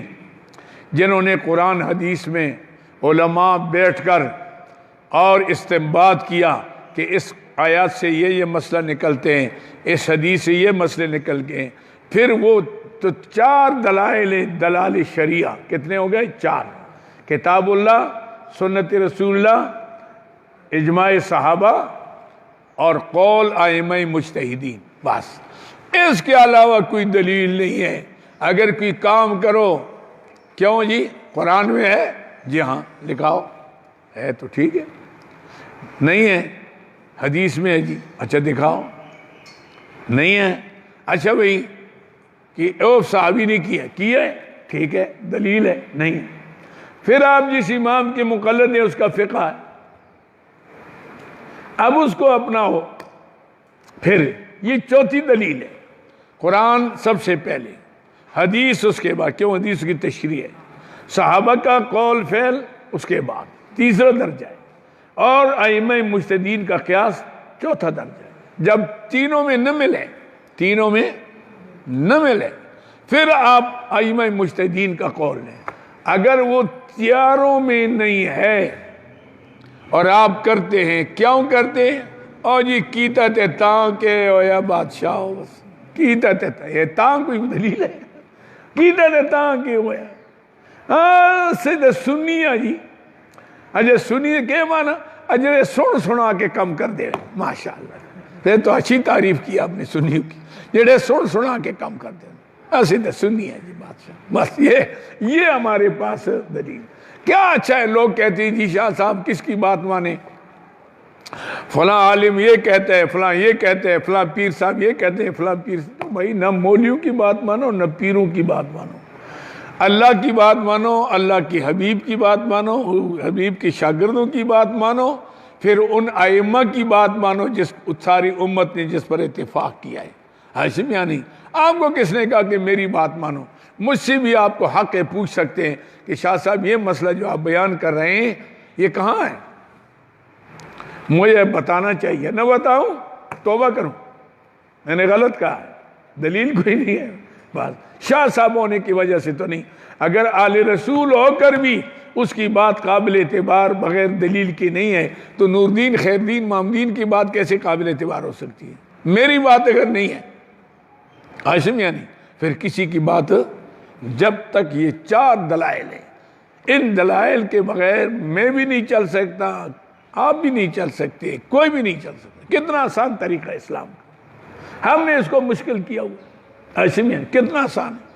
جنہوں نے قرآن حدیث میں علماء بیٹھ کر اور استنباط کیا کہ اس آیات سے یہ مسئلہ نکلتے ہیں، اس حدیث سے یہ مسئلے نکل گئے ہیں۔ پھر وہ تو چار دلائل شریعہ کتنے ہو گئے؟ چار، کتاب اللہ، سنت رسول اللہ، اجماع صحابہ اور قول ائمہ مجتہدین، بس اس کے علاوہ کوئی دلیل نہیں ہے۔ اگر کوئی کام کرو، کیوں جی قرآن میں ہے؟ جی ہاں لکھاؤ، ہے تو ٹھیک ہے، نہیں ہے حدیث میں ہے جی، اچھا دکھاؤ، نہیں ہے، اچھا بھائی کہ او صحابی نے کیا ہے، ٹھیک ہے دلیل ہے، نہیں ہے، پھر آپ جس امام کے مقلد ہیں اس کا فقہ ہے، اب اس کو اپناؤ۔ پھر یہ چوتھی دلیل ہے، قرآن سب سے پہلے، حدیث اس کے بعد، کیوں حدیث کی تشریح ہے، صحابہ کا قول فعل اس کے بعد تیسرا درجہ ہے، اور ائمہ مجتہدین کا قیاس چوتھا درجہ ہے۔ جب تینوں میں نہ ملے، تینوں میں نہ ملے، پھر آپ ائمہ مجتہدین کا قول لیں۔ اگر وہ چاروں میں نہیں ہے اور آپ کرتے ہیں، کیوں کرتے ہیں؟ اور جی کیتا تے تاں کے یا بادشاہ ہو، بس کیتا تے تاں، یہ تاں کوئی دلیل ہے؟ کیتا تے تاں کے ہویا، ہاں سیدھے سنی ہے جی، اجے سنی کے مانا اجے سنا کے کم کر دے، ماشاءاللہ، پھر تو اچھی تعریف کی آپ نے سنیوں کی، جڑے سنا کے کم کر دے، ایسے تو سنی ہے جی بادشاہ، بس یہ ہمارے پاس دلیل۔ کیا اچھا ہے، لوگ کہتے ہیں جی شاہ صاحب کس کی بات مانے، فلاں عالم یہ کہتا ہے، فلاں یہ کہتے ہیں، فلاں پیر صاحب یہ کہتے ہیں، فلاں پیر، تو بھائی نہ مولیوں کی بات مانو نہ پیروں کی بات مانو، اللہ کی بات مانو، اللہ کی حبیب کی بات مانو، حبیب کے شاگردوں کی بات مانو، پھر ان ائمہ کی بات مانو جس ساری امت نے جس پر اتفاق کیا ہے۔ ہاشم یعنی آپ کو کس نے کہا کہ میری بات مانو؟ مجھ سے بھی آپ کو حق ہے، پوچھ سکتے ہیں کہ شاہ صاحب یہ مسئلہ جو آپ بیان کر رہے ہیں یہ کہاں ہے، مجھے بتانا چاہیے، نہ بتاؤں توبہ کروں، میں نے غلط کہا ہے، دلیل کوئی نہیں ہے، بس شاہ صاحب ہونے کی وجہ سے تو نہیں، اگر آل رسول ہو کر بھی اس کی بات قابل اعتبار بغیر دلیل کی نہیں ہے تو نوردین خیردین مامدین کی بات کیسے قابل اعتبار ہو سکتی ہے؟ میری بات اگر نہیں ہے ہاشم یعنی، پھر کسی کی بات جب تک یہ 4 دلائل ہیں، ان دلائل کے بغیر میں بھی نہیں چل سکتا، آپ بھی نہیں چل سکتے، کوئی بھی نہیں چل سکتا۔ کتنا آسان طریقہ ہے اسلام کا، ہم نے اس کو مشکل کیا ہوا، ایسے میں کتنا آسان ہے۔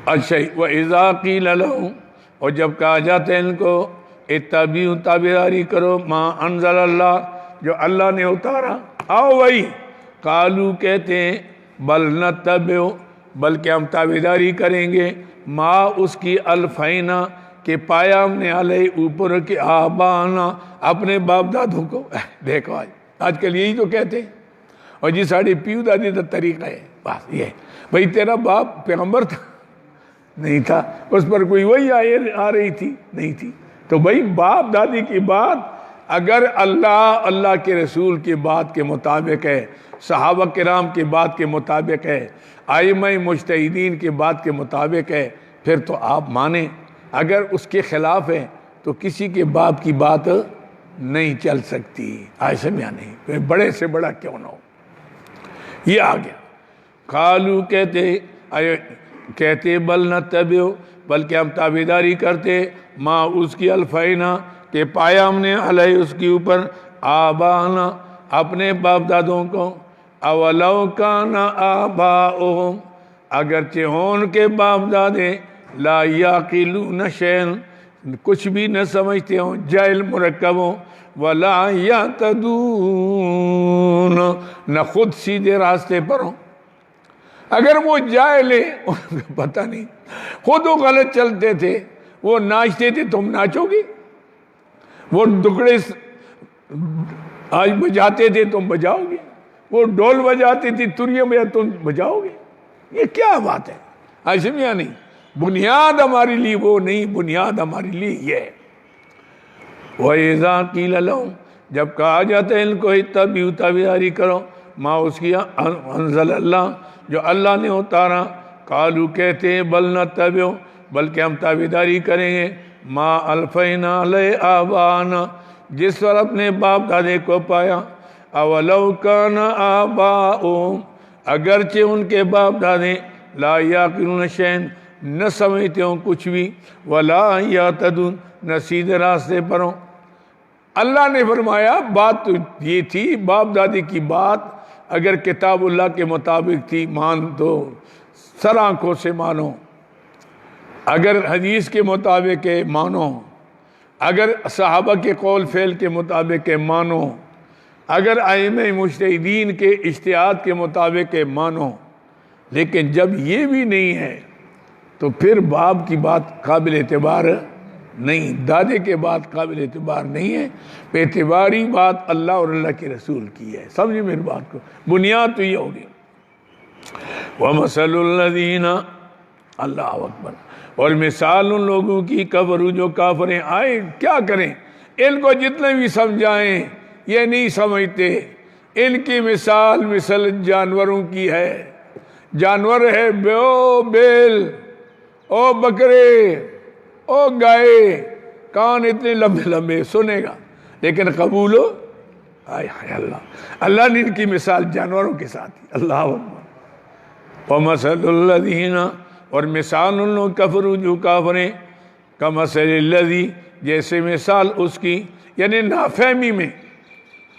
اچھا، وَإِذَا قِيلَ لَهُمْ، اور جب کہا جاتا ہے ان کو اتبعوا، تابعداری کرو، ما انزل اللہ، جو اللہ نے اتارا، آؤ وہی، قالو کہتے ہیں بل نتبع، بلکہ ہم تابعداری کریں گے، ما اس کی الفینا کہ پایا ہم نے علیہ اوپر کے آبانا اپنے باپ دادوں کو۔ دیکھو آج کل یہی تو کہتے ہیں، اور جی ساڑی پیو دادی کا طریقہ ہے، بس یہ بھئی تیرا باپ پیغمبر تھا نہیں تھا، اس پر کوئی وہی آ رہی تھی نہیں تھی، تو بھئی باپ دادی کی بات اگر اللہ کے رسول کی بات کے مطابق ہے، صحابہ کرام کی بات کے مطابق ہے، ائمہ مجتہدین کی بات کے مطابق ہے، پھر تو آپ مانیں۔ اگر اس کے خلاف ہے تو کسی کے باپ کی بات نہیں چل سکتی، ایسے میں نہیں، پھر بڑے سے بڑا کیوں نہ ہو۔ یہ آ گیا، قالو کہتے بل نتبع، بلکہ ہم تابعداری کرتے، ما اس کی الفینا کہ پایا ہم نے علیہ اس کے اوپر آبانا اپنے باپ دادوں کو، اولو کان آباؤہم، اگرچہ ہون کے باپ دادے لا یعقلون شیئا کچھ بھی نہ سمجھتے ہوں، جاہل مرکب ہوں، ولا یہتدون نہ خود سیدھے راستے پر ہوں۔ اگر وہ جاہل ہیں، ان کو پتہ نہیں، خود وہ غلط چلتے تھے، وہ ناچتے تھے، تم ناچو گے؟ وہ دکڑے آج بجاتے تھے، تم بجاؤ گے؟ وہ ڈول بجاتے تھے، تریاں بجا، تم بجاؤ گے؟ یہ کیا بات ہے؟ ایسے میں نہیں، بنیاد ہمارے لیے وہ نہیں، بنیاد ہمارے لیے یہ ہے۔ وَإِذَا قِيلَ لَهُمْ، جب کہا جاتا ہے ان کو اتبعوا، تابعداری کرو، ما اس کی انزل اللہ جو اللہ نے اتارا، قالو کہتے ہیں بل نتبع، بلکہ ہم تابعداری کریں گے، ما الفینا علیہ آبانا جس پر اپنے باپ دادے کو پایا، اولو کان آباؤہم اگرچہ ان کے باپ دادے لا یعقلون شیئا نہ سمجھتے ہوں کچھ بھی، ولا یہتدون نہ سیدھے راستے پر ہوں۔ اللہ نے فرمایا بات تو یہ تھی، باپ دادی کی بات اگر کتاب اللہ کے مطابق تھی مان دو، سر آنکھوں سے مانو، اگر حدیث کے مطابق ہے مانو، اگر صحابہ کے قول فعل کے مطابق ہے مانو، اگر ائمہ مجتہدین کے اجتہاد کے مطابق ہے مانو۔ لیکن جب یہ بھی نہیں ہے تو پھر باپ کی بات قابل اعتبار نہیں، دادے کے بات قابل اعتبار نہیں ہے، اعتباری بات اللہ اور اللہ کے رسول کی ہے۔ سمجھے میری بات کو، بنیاد تو یہ ہوگی۔ وَمَثَلُ الَّذِينَ، اللہ اکبر، اور مثال ان لوگوں کی کفروا جو کافر ہیں، آئے کیا کریں، ان کو جتنے بھی سمجھائیں یہ نہیں سمجھتے۔ ان کی مثال مثل جانوروں کی ہے، جانور ہے بیل، او بکرے، او گائے، کان اتنے لمبے لمبے، سنے گا لیکن قبول ہو، آئے اللہ نے ان کی مثال جانوروں کے ساتھ ہی، اللہ اکبر۔ وَمَثَلُ الَّذِينَ، اور مثال ان لوگ کفروا جو کافر ہیں، کَمَثَلِ الَّذِي، جیسے مثال اس کی، یعنی نافہمی میں،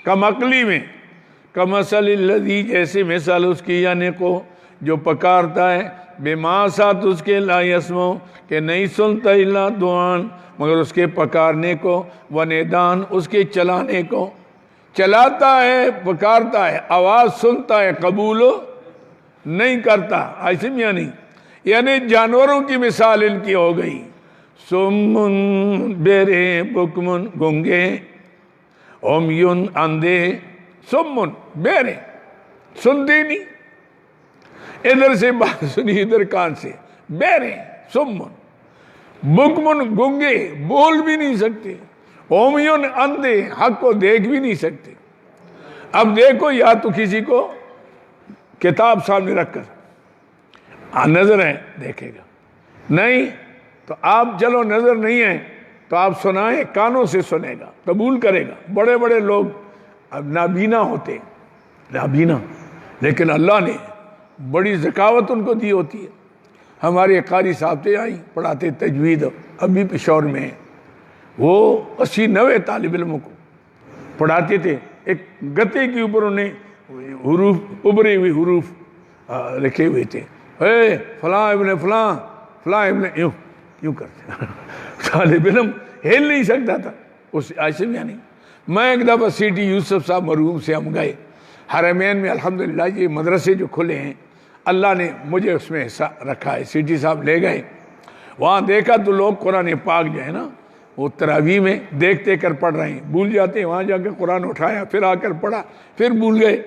کم عقلی میں، کَمَثَلِ الَّذِي جیسے مثال اس کی، یعنی کو جو پکارتا ہے، بما ساتھ اس کے لا یسمع کہ نہیں سنتا الا دعان مگر اس کے پکارنے کو، وندان اس کے چلانے کو، چلاتا ہے پکارتا ہے، آواز سنتا ہے، قبول نہیں کرتا، ایسے میں یعنی جانوروں کی مثال ان کی ہو گئی، سمن بیرے بکمن گنگے، عمیون اندھے، سمن بیرے سنتے نہیں، ادھر سے بات سنی ادھر کان سے، بیرے سمن، بکمن گنگے بول بھی نہیں سکتے، عمیون اندھے حق کو دیکھ بھی نہیں سکتے۔ اب دیکھو، یا تو کسی کو کتاب سامنے رکھ کر نظر ہے دیکھے گا، نہیں تو آپ چلو نظر نہیں ہے تو آپ سنائیں، کانوں سے سنے گا، قبول کرے گا۔ بڑے بڑے لوگ اب نابینا ہوتے، نابینا، لیکن اللہ نے بڑی ذکاوت ان کو دی ہوتی ہے. ہمارے قاری صاحب تھے آئی پڑھاتے تجوید، ابھی پشاور میں ہیں، وہ 80-90 طالب علموں کو پڑھاتے تھے. ایک گتے کے اوپر انہیں حروف، ابھرے ہوئے حروف لکھے ہوئے تھے، اے فلاں ابن فلاں، فلاں ابن، یوں کرتے. طالب علم ہل نہیں سکتا تھا اس ایسے میں. نہیں، میں ایک دفعہ سٹی یوسف صاحب مرحوم سے ہم گئے حرمین میں. الحمدللہ یہ مدرسے جو کھلے ہیں اللہ نے مجھے اس میں حصہ رکھا ہے. سٹی صاحب لے گئے، وہاں دیکھا تو لوگ قرآن پاک جو ہے نا وہ تراویح میں دیکھتے کر پڑھ رہے ہیں، بھول جاتے ہیں. وہاں جا کے قرآن اٹھایا، پھر آ کر پڑھا، پھر بھول گئے.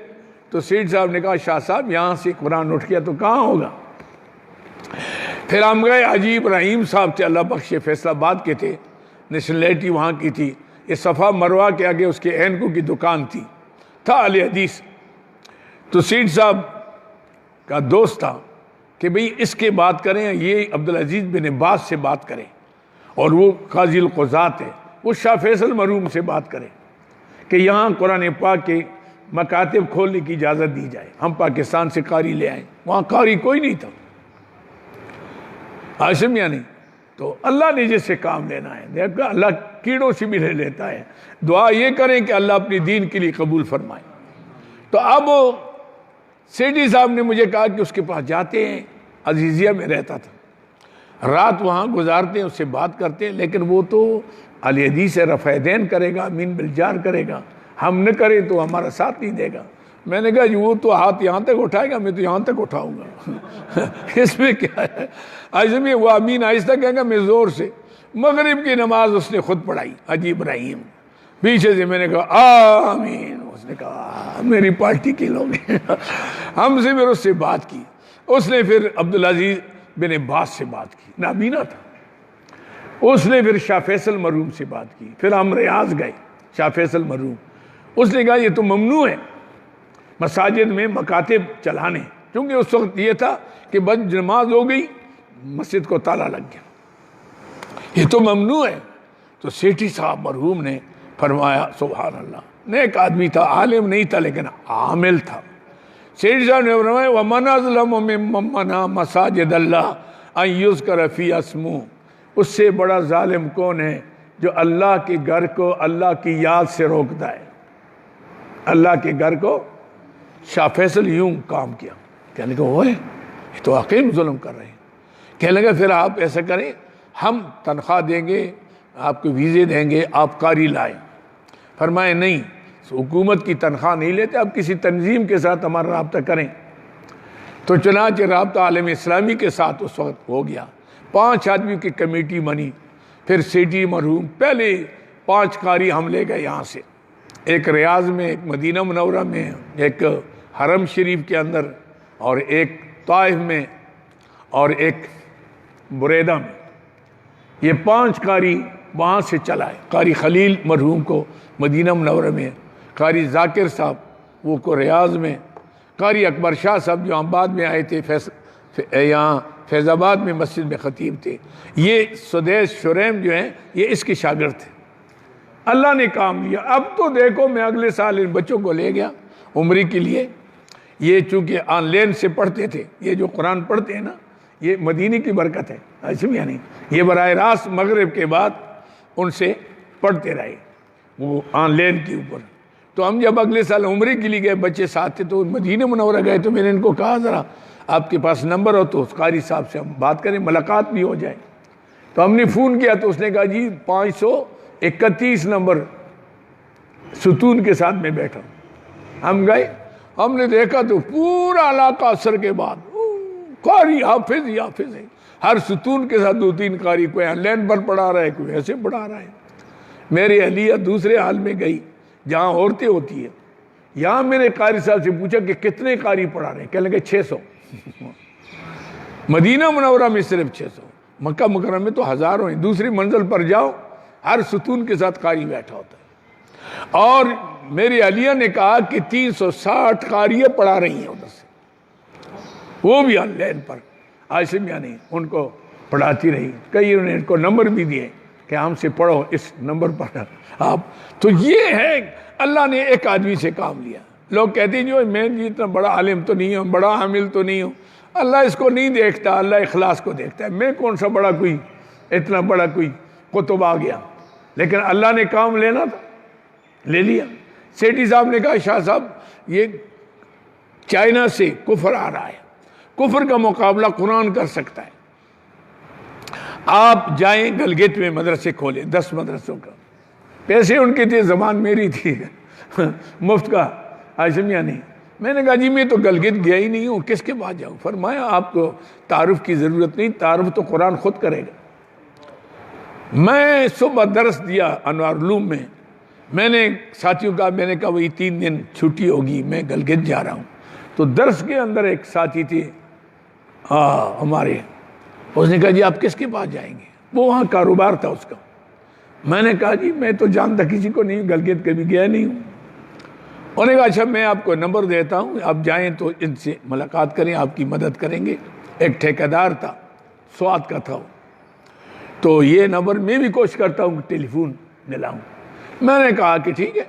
تو سیٹھ صاحب نے کہا شاہ صاحب یہاں سے قرآن اٹھ گیا تو کہاں ہوگا. پھر ہم گئے، حاجی ابراہیم صاحب تھے اللہ بخش، فیصل آباد کے تھے، نیشنلٹی وہاں کی تھی. یہ صفا مروہ کے آگے اس کے اینکو کی دکان تھی، تھا اہل حدیث. تو سیٹھ صاحب کا دوست تھا کہ بھئی اس کے بات کریں، یہ عبدالعزیز بن باز سے بات کریں، اور وہ قاضی القضات ہے، وہ شاہ فیصل مرحوم سے بات کریں کہ یہاں قرآن پاک کے مکاتب کھولنے کی اجازت دی جائے. ہم پاکستان سے قاری لے آئیں، وہاں قاری کوئی نہیں تھا. عاشم یعنی تو اللہ نے جس سے کام لینا ہے، دیکھا اللہ کیڑوں سے بھی لے لیتا ہے. دعا یہ کریں کہ اللہ اپنی دین کے لیے قبول فرمائے. تو اب سیٹھی صاحب نے مجھے کہا کہ اس کے پاس جاتے ہیں، عزیزیہ میں رہتا تھا، رات وہاں گزارتے ہیں، اس سے بات کرتے ہیں، لیکن وہ تو اہل حدیث رفع دین کرے گا، امین بالجار کرے گا، ہم نہ کریں تو ہمارا ساتھ نہیں دے گا. میں نے کہا جی وہ تو ہاتھ یہاں تک اٹھائے گا، میں تو یہاں تک اٹھاؤں گا. اس میں کیا ہے. ایسے میں وہ امین آہستہ کہے گا، میں زور سے. مغرب کی نماز اس نے خود پڑھائی، حاجی ابراہیم پیچھے سے. میں نے کہا آمین. اس نے کہا میری پارٹی کے لوگ ہیں. ہم سے پھر اس سے بات کی. اس نے پھر عبدالعزیز بن باز سے بات کی، نابینا تھا. اس نے پھر شاہ فیصل مرحوم سے بات کی. پھر ہم ریاض گئے، شاہ فیصل مرحوم. اس نے کہا یہ تو ممنوع ہے مساجد میں مکاتب چلانے، کیونکہ اس وقت یہ تھا کہ بس نماز ہو گئی مسجد کو تالا لگ گیا، یہ تو ممنوع ہے. تو سیٹھی صاحب مرحوم نے فرمایا سبحان اللہ. نیک آدمی تھا، عالم نہیں تھا لیکن عامل تھا. سیٹھی صاحب نے فرمایا وَمَنْ أَظْلَمُ مِمَّنْ مَنَعَ مَسَاجِدَ اللَّهِ أَنْ يُذْكَرَ فِيهَا اسْمُهُ. اس سے بڑا ظالم کون ہے جو اللہ کے گھر کو اللہ کی یاد سے روکتا ہے. اللہ کے گھر کو شاہ فیصل یوں کام کیا. کہنے لگا ہوئے یہ تو حقیم ظلم کر رہے ہیں. کہنے لگا پھر آپ ایسا کریں، ہم تنخواہ دیں گے، آپ کو ویزے دیں گے، آپ قاری لائیں. فرمائے نہیں، حکومت کی تنخواہ نہیں لیتے، آپ کسی تنظیم کے ساتھ ہمارا رابطہ کریں. تو چنانچہ رابطہ عالم اسلامی کے ساتھ اس وقت ہو گیا. 5 آدمی کی کمیٹی بنی. پھر سیٹھی مرحوم پہلے 5 قاری ہم لے گئے یہاں سے، ایک ریاض میں، ایک مدینہ منورہ میں، ایک حرم شریف کے اندر، اور ایک طائف میں، اور ایک بریدہ میں. یہ 5 قاری وہاں سے چلائے. قاری خلیل مرحوم کو مدینہ منورہ میں، قاری ذاکر صاحب وہ کو ریاض میں، قاری اکبر شاہ صاحب جو ہم بعد میں آئے تھے یہاں فیض آباد میں مسجد میں خطیب تھے. یہ سدیش شریم جو ہیں یہ اس کے شاگرد تھے. اللہ نے کام لیا. اب تو دیکھو میں اگلے سال ان بچوں کو لے گیا عمرے کے لیے. یہ چونکہ آن لائن سے پڑھتے تھے، یہ جو قرآن پڑھتے ہیں نا یہ مدینے کی برکت ہے. ایسے بھی نہیں، یہ براہ راست مغرب کے بعد ان سے پڑھتے رہے وہ آن لائن کے اوپر. تو ہم جب اگلے سال عمرے کے لیے گئے، بچے ساتھ تھے، تو مدینہ منورہ گئے. تو میں نے ان کو کہا ذرا آپ کے پاس نمبر ہو تو اس قاری صاحب سے ہم بات کریں، ملاقات بھی ہو جائے. تو ہم نے فون کیا تو اس نے کہا جی 531 نمبر ستون کے ساتھ میں بیٹھا. ہم گئے، ہم نے دیکھا تو پورا علاقہ عصر کے بعد قاری حافظ ہی حافظ ہے. ہر ستون کے ساتھ 2-3 قاری، کوئی آن لائن پر پڑھا رہا ہے، کوئی ایسے پڑھا رہا ہے. میری اہلیہ دوسرے حال میں گئی جہاں عورتیں ہوتی ہیں. یہاں میں نے قاری صاحب سے پوچھا کہ کتنے قاری پڑھا رہے ہیں؟ کہنے لگے 600. مدینہ منورہ میں صرف 600، مکہ مکرمہ میں تو ہزاروں ہیں. دوسری منزل پر جاؤ ہر ستون کے ساتھ قاری بیٹھا ہوتا ہے. اور میری اہلیہ نے کہا کہ 360 قاریاں پڑھا رہی ہیں ادھر سے، وہ بھی آن لائن پر. ایسے بھی نہیں ان کو پڑھاتی رہی. کئی انہوں نے ان کو نمبر بھی دیے کہ ہم سے پڑھو اس نمبر پر آپ. تو یہ ہے اللہ نے ایک آدمی سے کام لیا. لوگ کہتے ہیں جو میں اتنا بڑا عالم تو نہیں ہوں، بڑا عامل تو نہیں ہوں، اللہ اس کو نہیں دیکھتا، اللہ اخلاص کو دیکھتا ہے۔ میں کون سا بڑا کوئی اتنا بڑا کوئی قطب آ گیا، لیکن اللہ نے کام لینا تھا، لے لیا۔ سیٹھی صاحب نے کہا شاہ صاحب یہ چائنا سے کفر آ رہا ہے، کفر کا مقابلہ قرآن کر سکتا ہے، آپ جائیں گلگت میں مدرسے کھولیں، 10 مدرسوں کا، پیسے ان کے تھے، زبان میری تھی مفت کا، ہاشمیہ نہیں۔ میں نے کہا جی میں تو گلگت گیا ہی نہیں ہوں، کس کے پاس جاؤں؟ فرمایا آپ کو تعارف کی ضرورت نہیں، تعارف تو قرآن خود کرے گا۔ میں صبح درس دیا انوار علوم میں نے ساتھیوں کا، میں نے کہا وہی 3 دن چھٹی ہوگی، میں گلگت جا رہا ہوں۔ تو درس کے اندر ایک ساتھی تھے ہمارے، اس نے کہا جی آپ کس کے پاس جائیں گے؟ وہ وہاں کاروبار تھا اس کا۔ میں نے کہا جی میں تو جانتا کسی کو نہیں، گلگت کبھی گیا نہیں ہوں۔ انہوں نے کہا اچھا میں آپ کو نمبر دیتا ہوں، آپ جائیں تو ان سے ملاقات کریں، آپ کی مدد کریں گے۔ ایک ٹھیکیدار تھا، سوات کا تھا وہ، تو یہ نمبر میں بھی کوشش کرتا ہوں کہ ٹیلی فون دلاؤں۔ میں نے کہا کہ ٹھیک ہے۔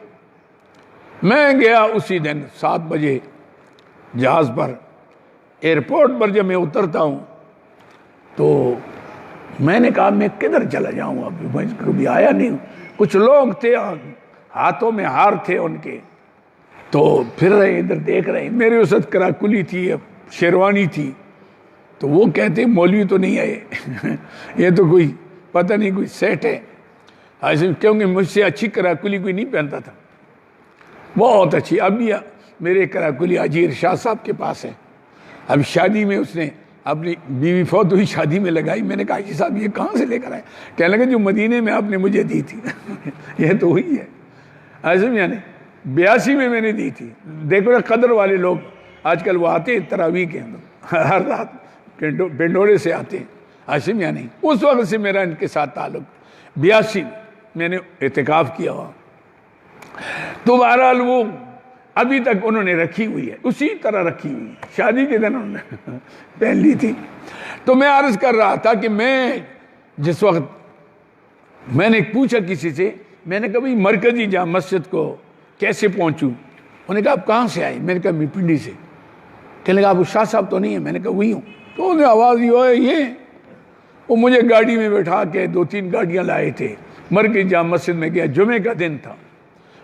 میں گیا اسی دن 7 بجے جہاز پر، ایئرپورٹ پر جب میں اترتا ہوں تو میں نے کہا میں کدھر چلا جاؤں، ابھی میں کبھی آیا نہیں ہوں۔ کچھ لوگ تھے، ہاتھوں میں ہار تھے ان کے، تو پھر رہے ادھر دیکھ رہے۔ میرے اس وقت کراکلی تھی، شیروانی تھی، تو وہ کہتے مولوی تو نہیں آئے یہ تو کوئی پتہ نہیں کوئی سیٹ ہے، کیونکہ مجھ سے اچھی کراکلی کوئی نہیں پہنتا تھا، بہت اچھی۔ اب بھی میرے کراکلی اجیر شاہ صاحب کے پاس ہے، اب شادی میں اس نے اپنی بیوی فوت ہوئی، شادی میں لگائی۔ میں نے کہا جی صاحب یہ کہاں سے لے کر آئے؟ کہنے لگے جو مدینے میں آپ نے مجھے دی تھی یہ تو ہوئی ہے، ایسے میں 82 میں نے دی تھی۔ دیکھو نا قدر والے لوگ آج کل وہ آتے ہیں تراویح کے اندر، ہر رات پنڈورے سے آتے ہیں، ایسے میں نہیں۔ اس وقت سے میرا ان کے ساتھ تعلق، 82 میں نے اعتکاف کیا ہوا۔ تو بہرحال وہ ابھی تک انہوں نے رکھی ہوئی ہے، اسی طرح رکھی ہوئی ہے، شادی کے دن انہوں نے پہن لی تھی۔ تو میں عرض کر رہا تھا کہ میں جس وقت میں نے پوچھا کسی سے، میں نے کہا بھئی مرکزی جامع مسجد کو کیسے پہنچوں؟ انہوں نے کہا آپ کہاں سے آئے؟ میں نے کہا میں پنڈی سے۔ کہنے لگا آپ شاہ صاحب تو نہیں ہیں؟ میں نے کہا وہی ہوں۔ تو انہوں نے آواز یہ وہ مجھے گاڑی میں بیٹھا کے 2-3 گاڑیاں لائے تھے، مرکزی جامع مسجد میں گیا، جمعے کا دن تھا،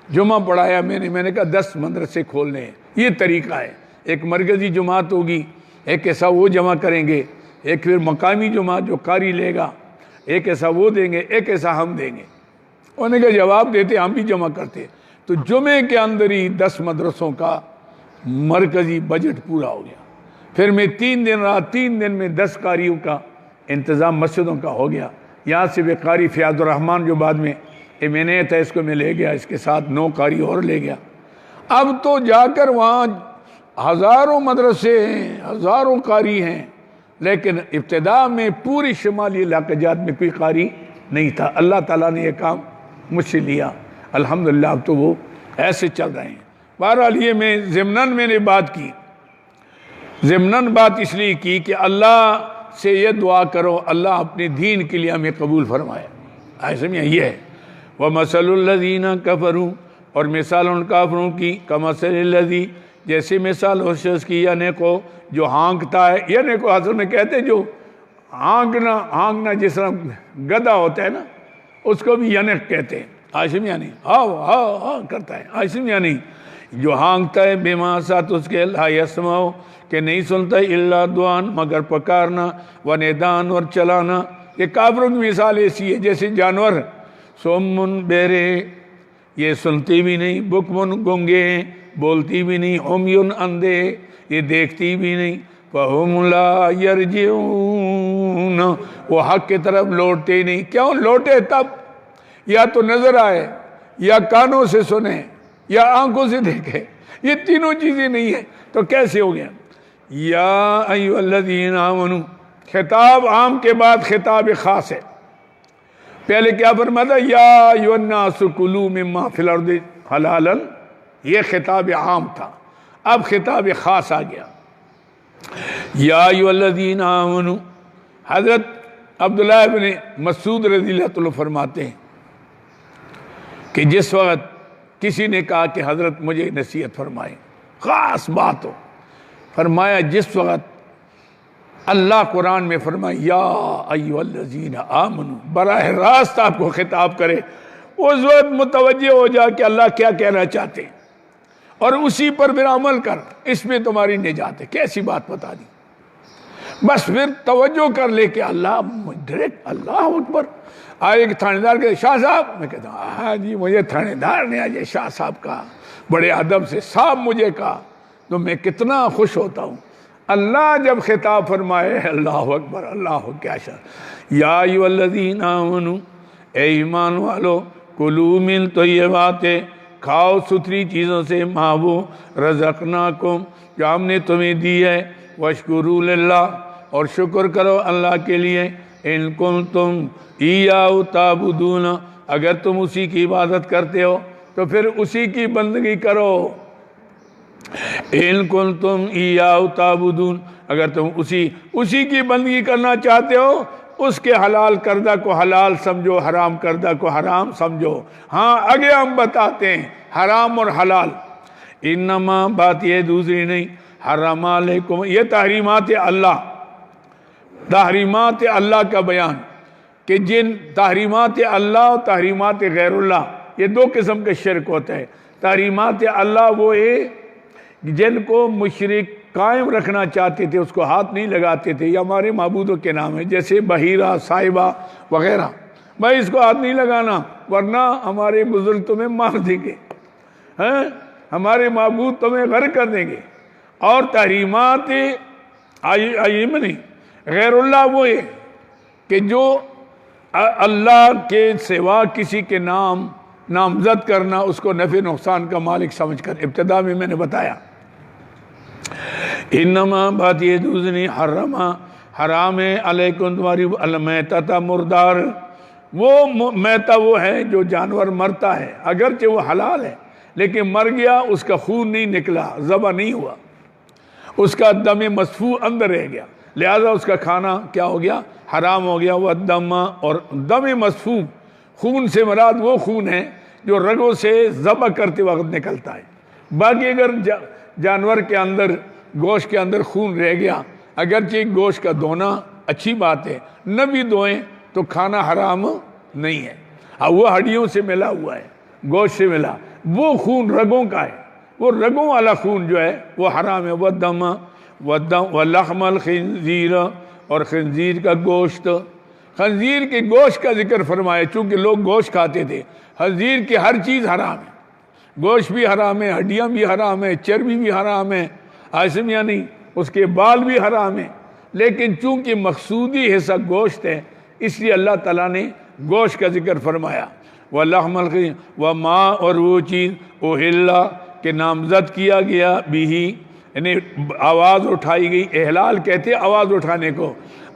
جمعہ پڑھایا میں نے کہا 10 مدرسے کھولنے ہیں، یہ طریقہ ہے، ایک مرکزی جماعت ہوگی، ایک ایسا وہ جمع کریں گے، ایک پھر مقامی جماعت جو قاری لے گا، ایک ایسا وہ دیں گے، ایک ایسا ہم دیں گے۔ انہوں نے کہا جواب دیتے ہم بھی جمع کرتے۔ تو جمعے کے اندر ہی 10 مدرسوں کا مرکزی بجٹ پورا ہو گیا۔ پھر میں 3 دن رہا، 3 دن میں 10 قاریوں کا انتظام مسجدوں کا ہو گیا۔ یہاں سے بھی قاری فیاض الرحمن جو بعد میں ایمینے تھا، اس کو میں لے گیا، اس کے ساتھ 9 قاری اور لے گیا۔ اب تو جا کر وہاں ہزاروں مدرسے ہیں، ہزاروں قاری ہیں، لیکن ابتدا میں پوری شمالی علاقہ جات میں کوئی قاری نہیں تھا۔ اللہ تعالیٰ نے یہ کام مجھ سے لیا، الحمدللہ اب تو وہ ایسے چل رہے ہیں۔ بہرحال یہ میں ضمناً میں نے بات کی، ضمناً بات اس لیے کی کہ اللہ سے یہ دعا کرو اللہ اپنے دین کے لیے ہمیں قبول فرمائے۔ ایسے میں یہ ہے وَمَثَلُ الَّذِينَ كَفَرُوا، اور مثال ان کافروں کی کَمَثَلِ الَّذِي، جیسے مثال اس شخص کی یعنی کو جو ہانکتا ہے، یعنی کو اصل میں کہتے ہیں جو ہانکنا جس طرح گدھا ہوتا ہے نا، اس کو بھی ینق کہتے ہیں۔ عاشم یعنی ہاں کرتا ہے، عاشم یعنی جو ہانکتا ہے، بما ساتھ اس کے لا یسمعو کہ نہیں سنتا الا دعان مگر پکارنا، وندان اور چلانا۔ یہ کافروں کی مثال ایسی ہے جیسے جانور، سومن بہرے یہ سنتی بھی نہیں، بکمن گنگے بولتی بھی نہیں، عمیون اندھے یہ دیکھتی بھی نہیں، فہم لا یرجعون وہ حق کی طرف لوٹتے ہی نہیں۔ کیوں لوٹے؟ تب یا تو نظر آئے، یا کانوں سے سنے، یا آنکھوں سے دیکھے، یہ تینوں چیزیں نہیں ہیں، تو کیسے ہو گیا؟ یا ایھا الذین آمنوا، خطاب عام کے بعد خطاب خاص ہے۔ پہلے کیا فرماتا؟ یا ایھا الناس کلوا مما فی الارض حلالا، یہ خطاب عام تھا، اب خطاب خاص آ گیا۔ یا ایھا الذین آمنوا، حضرت عبداللہ بن مسعود رضی اللہ عنہ فرماتے ہیں کہ جس وقت کسی نے کہا کہ حضرت مجھے نصیحت فرمائیں، خاص بات ہو، فرمایا جس وقت اللہ قرآن میں فرمائے یا ایھا الذین آمنو، براہ راست آپ کو خطاب کرے، اس وقت متوجہ ہو جا کہ اللہ کیا کہنا چاہتے ہیں اور اسی پر پھر عمل کر، اس میں تمہاری نجات ہے۔ کیسی بات بتا دی، بس پھر توجہ کر لے کہ اللہ ڈائریکٹ اللہ اکبر۔ آئے کہ تھانے دار کہتے شاہ صاحب، میں کہتا ہوں ہاں جی، مجھے تھانے دار نے آج شاہ صاحب کہا، بڑے ادب سے صاحب مجھے کہا، تو میں کتنا خوش ہوتا ہوں۔ اللہ جب خطاب فرمائے، اللہ اکبر، اللہ کیا شان، یا ایھا الذین آمنو، اے ایمان والو، کلوا من طیبات، کھاؤ ستھری چیزوں سے، ما وہ رزقناکم، جو ہم نے تمہیں دی ہے، واشکروا للہ، اور شکر کرو اللہ کے لیے، ان کنتم ایاہ تعبدون، اگر تم اسی کی عبادت کرتے ہو تو پھر اسی کی بندگی کرو۔ ان کنتم ایاہ تعبدون، اگر تم اسی کی بندگی کرنا چاہتے ہو، اس کے حلال کردہ کو حلال سمجھو، حرام کردہ کو حرام سمجھو۔ ہاں آگے ہم بتاتے ہیں حرام اور حلال، انما بات یہ دوسری نہیں، حرام علیکم، یہ تحریمات اللہ، تحریمات اللہ کا بیان، کہ جن تحریمات اللہ اور تحریمات غیر اللہ، یہ دو قسم کے شرک ہوتا ہے۔ تحریمات اللہ وہ ہے جن کو مشرک قائم رکھنا چاہتے تھے، اس کو ہاتھ نہیں لگاتے تھے، یہ ہمارے معبودوں کے نام ہے، جیسے بحیرہ، صاحبہ وغیرہ، بھائی اس کو ہاتھ نہیں لگانا ورنہ ہمارے بزرگ تمہیں مار دیں گے، ہمارے معبود تمہیں غرق کر دیں گے۔ اور تحریمات آئیم نہیں، غیر اللہ وہ ہے کہ جو اللہ کے سوا کسی کے نام نامزد کرنا، اس کو نفع نقصان کا مالک سمجھ کر، ابتدا میں نے بتایا۔ انما بات یہ دوسری، حرام ہے علیکم تمہاری المیتۃ، مردار، وہ میتہ وہ ہے جو جانور مرتا ہے، اگرچہ وہ حلال ہے لیکن مر گیا، اس کا خون نہیں نکلا، ذبح نہیں ہوا، اس کا دم مسفوح اندر رہ گیا، لہذا اس کا کھانا کیا ہو گیا، حرام ہو گیا۔ وہ دم، اور دم مسفوح، خون سے مراد وہ خون ہے جو رگوں سے ذبح کرتے وقت نکلتا ہے۔ باقی اگر جانور کے اندر، گوشت کے اندر خون رہ گیا، اگرچہ گوشت کا دھونا اچھی بات ہے، نہ بھی دھوئیں تو کھانا حرام نہیں ہے۔ وہ ہڈیوں سے ملا ہوا ہے، گوشت سے ملا، وہ خون رگوں کا ہے، وہ رگوں والا خون جو ہے وہ حرام ہے۔ وہ دم ولحم الخنزیر، اور خنزیر کا گوشت، خنزیر کے گوشت کا ذکر فرمایا چونکہ لوگ گوشت کھاتے تھے۔ خنزیر کی ہر چیز حرام ہے، گوشت بھی حرام ہے، ہڈیاں بھی حرام ہے، چربی بھی حرام ہے، آسم یا نہیں، اس کے بال بھی حرام ہیں، لیکن چونکہ مقصودی حصہ گوشت ہے اس لیے اللہ تعالیٰ نے گوشت کا ذکر فرمایا۔ وَلَحْمَ الْخِنزِيرِ، وَمَا، اور وہ چیز اُحِلَّ کہ نامزد کیا گیا بِهِ، یعنی آواز اٹھائی گئی، احلال کہتے آواز اٹھانے کو،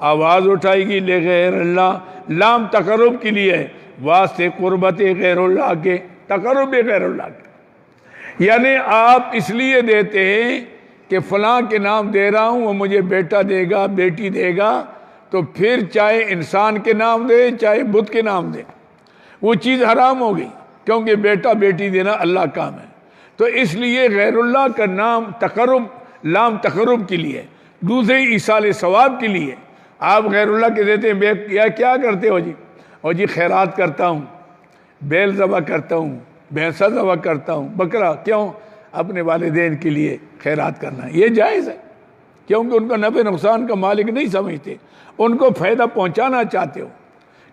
آواز اٹھائی گئی لغیر اللہ، لام تقرب کے لیے، واسطے قربت غیر اللہ کے، تقرب غیر اللہ کے، یعنی آپ اس لیے دیتے ہیں کہ فلاں کے نام دے رہا ہوں، وہ مجھے بیٹا دے گا، بیٹی دے گا، تو پھر چاہے انسان کے نام دے چاہے بت کے نام دے، وہ چیز حرام ہو گئی، کیونکہ بیٹا بیٹی دینا اللہ کام ہے۔ تو اس لیے غیر اللہ کا نام تقرب، لام تقرب کے لیے، دوسرے ایصال ثواب کے لیے آپ غیر اللہ کے دیتے ہیں۔ کیا کرتے ہو جی؟ اور جی خیرات کرتا ہوں، بیل ذبح کرتا ہوں، بھینسا ذبح کرتا ہوں، بکرا، کیوں؟ اپنے والدین کے لیے خیرات کرنا ہے، یہ جائز ہے، کیونکہ ان کا نفع نقصان کا مالک نہیں سمجھتے، ان کو فائدہ پہنچانا چاہتے ہو۔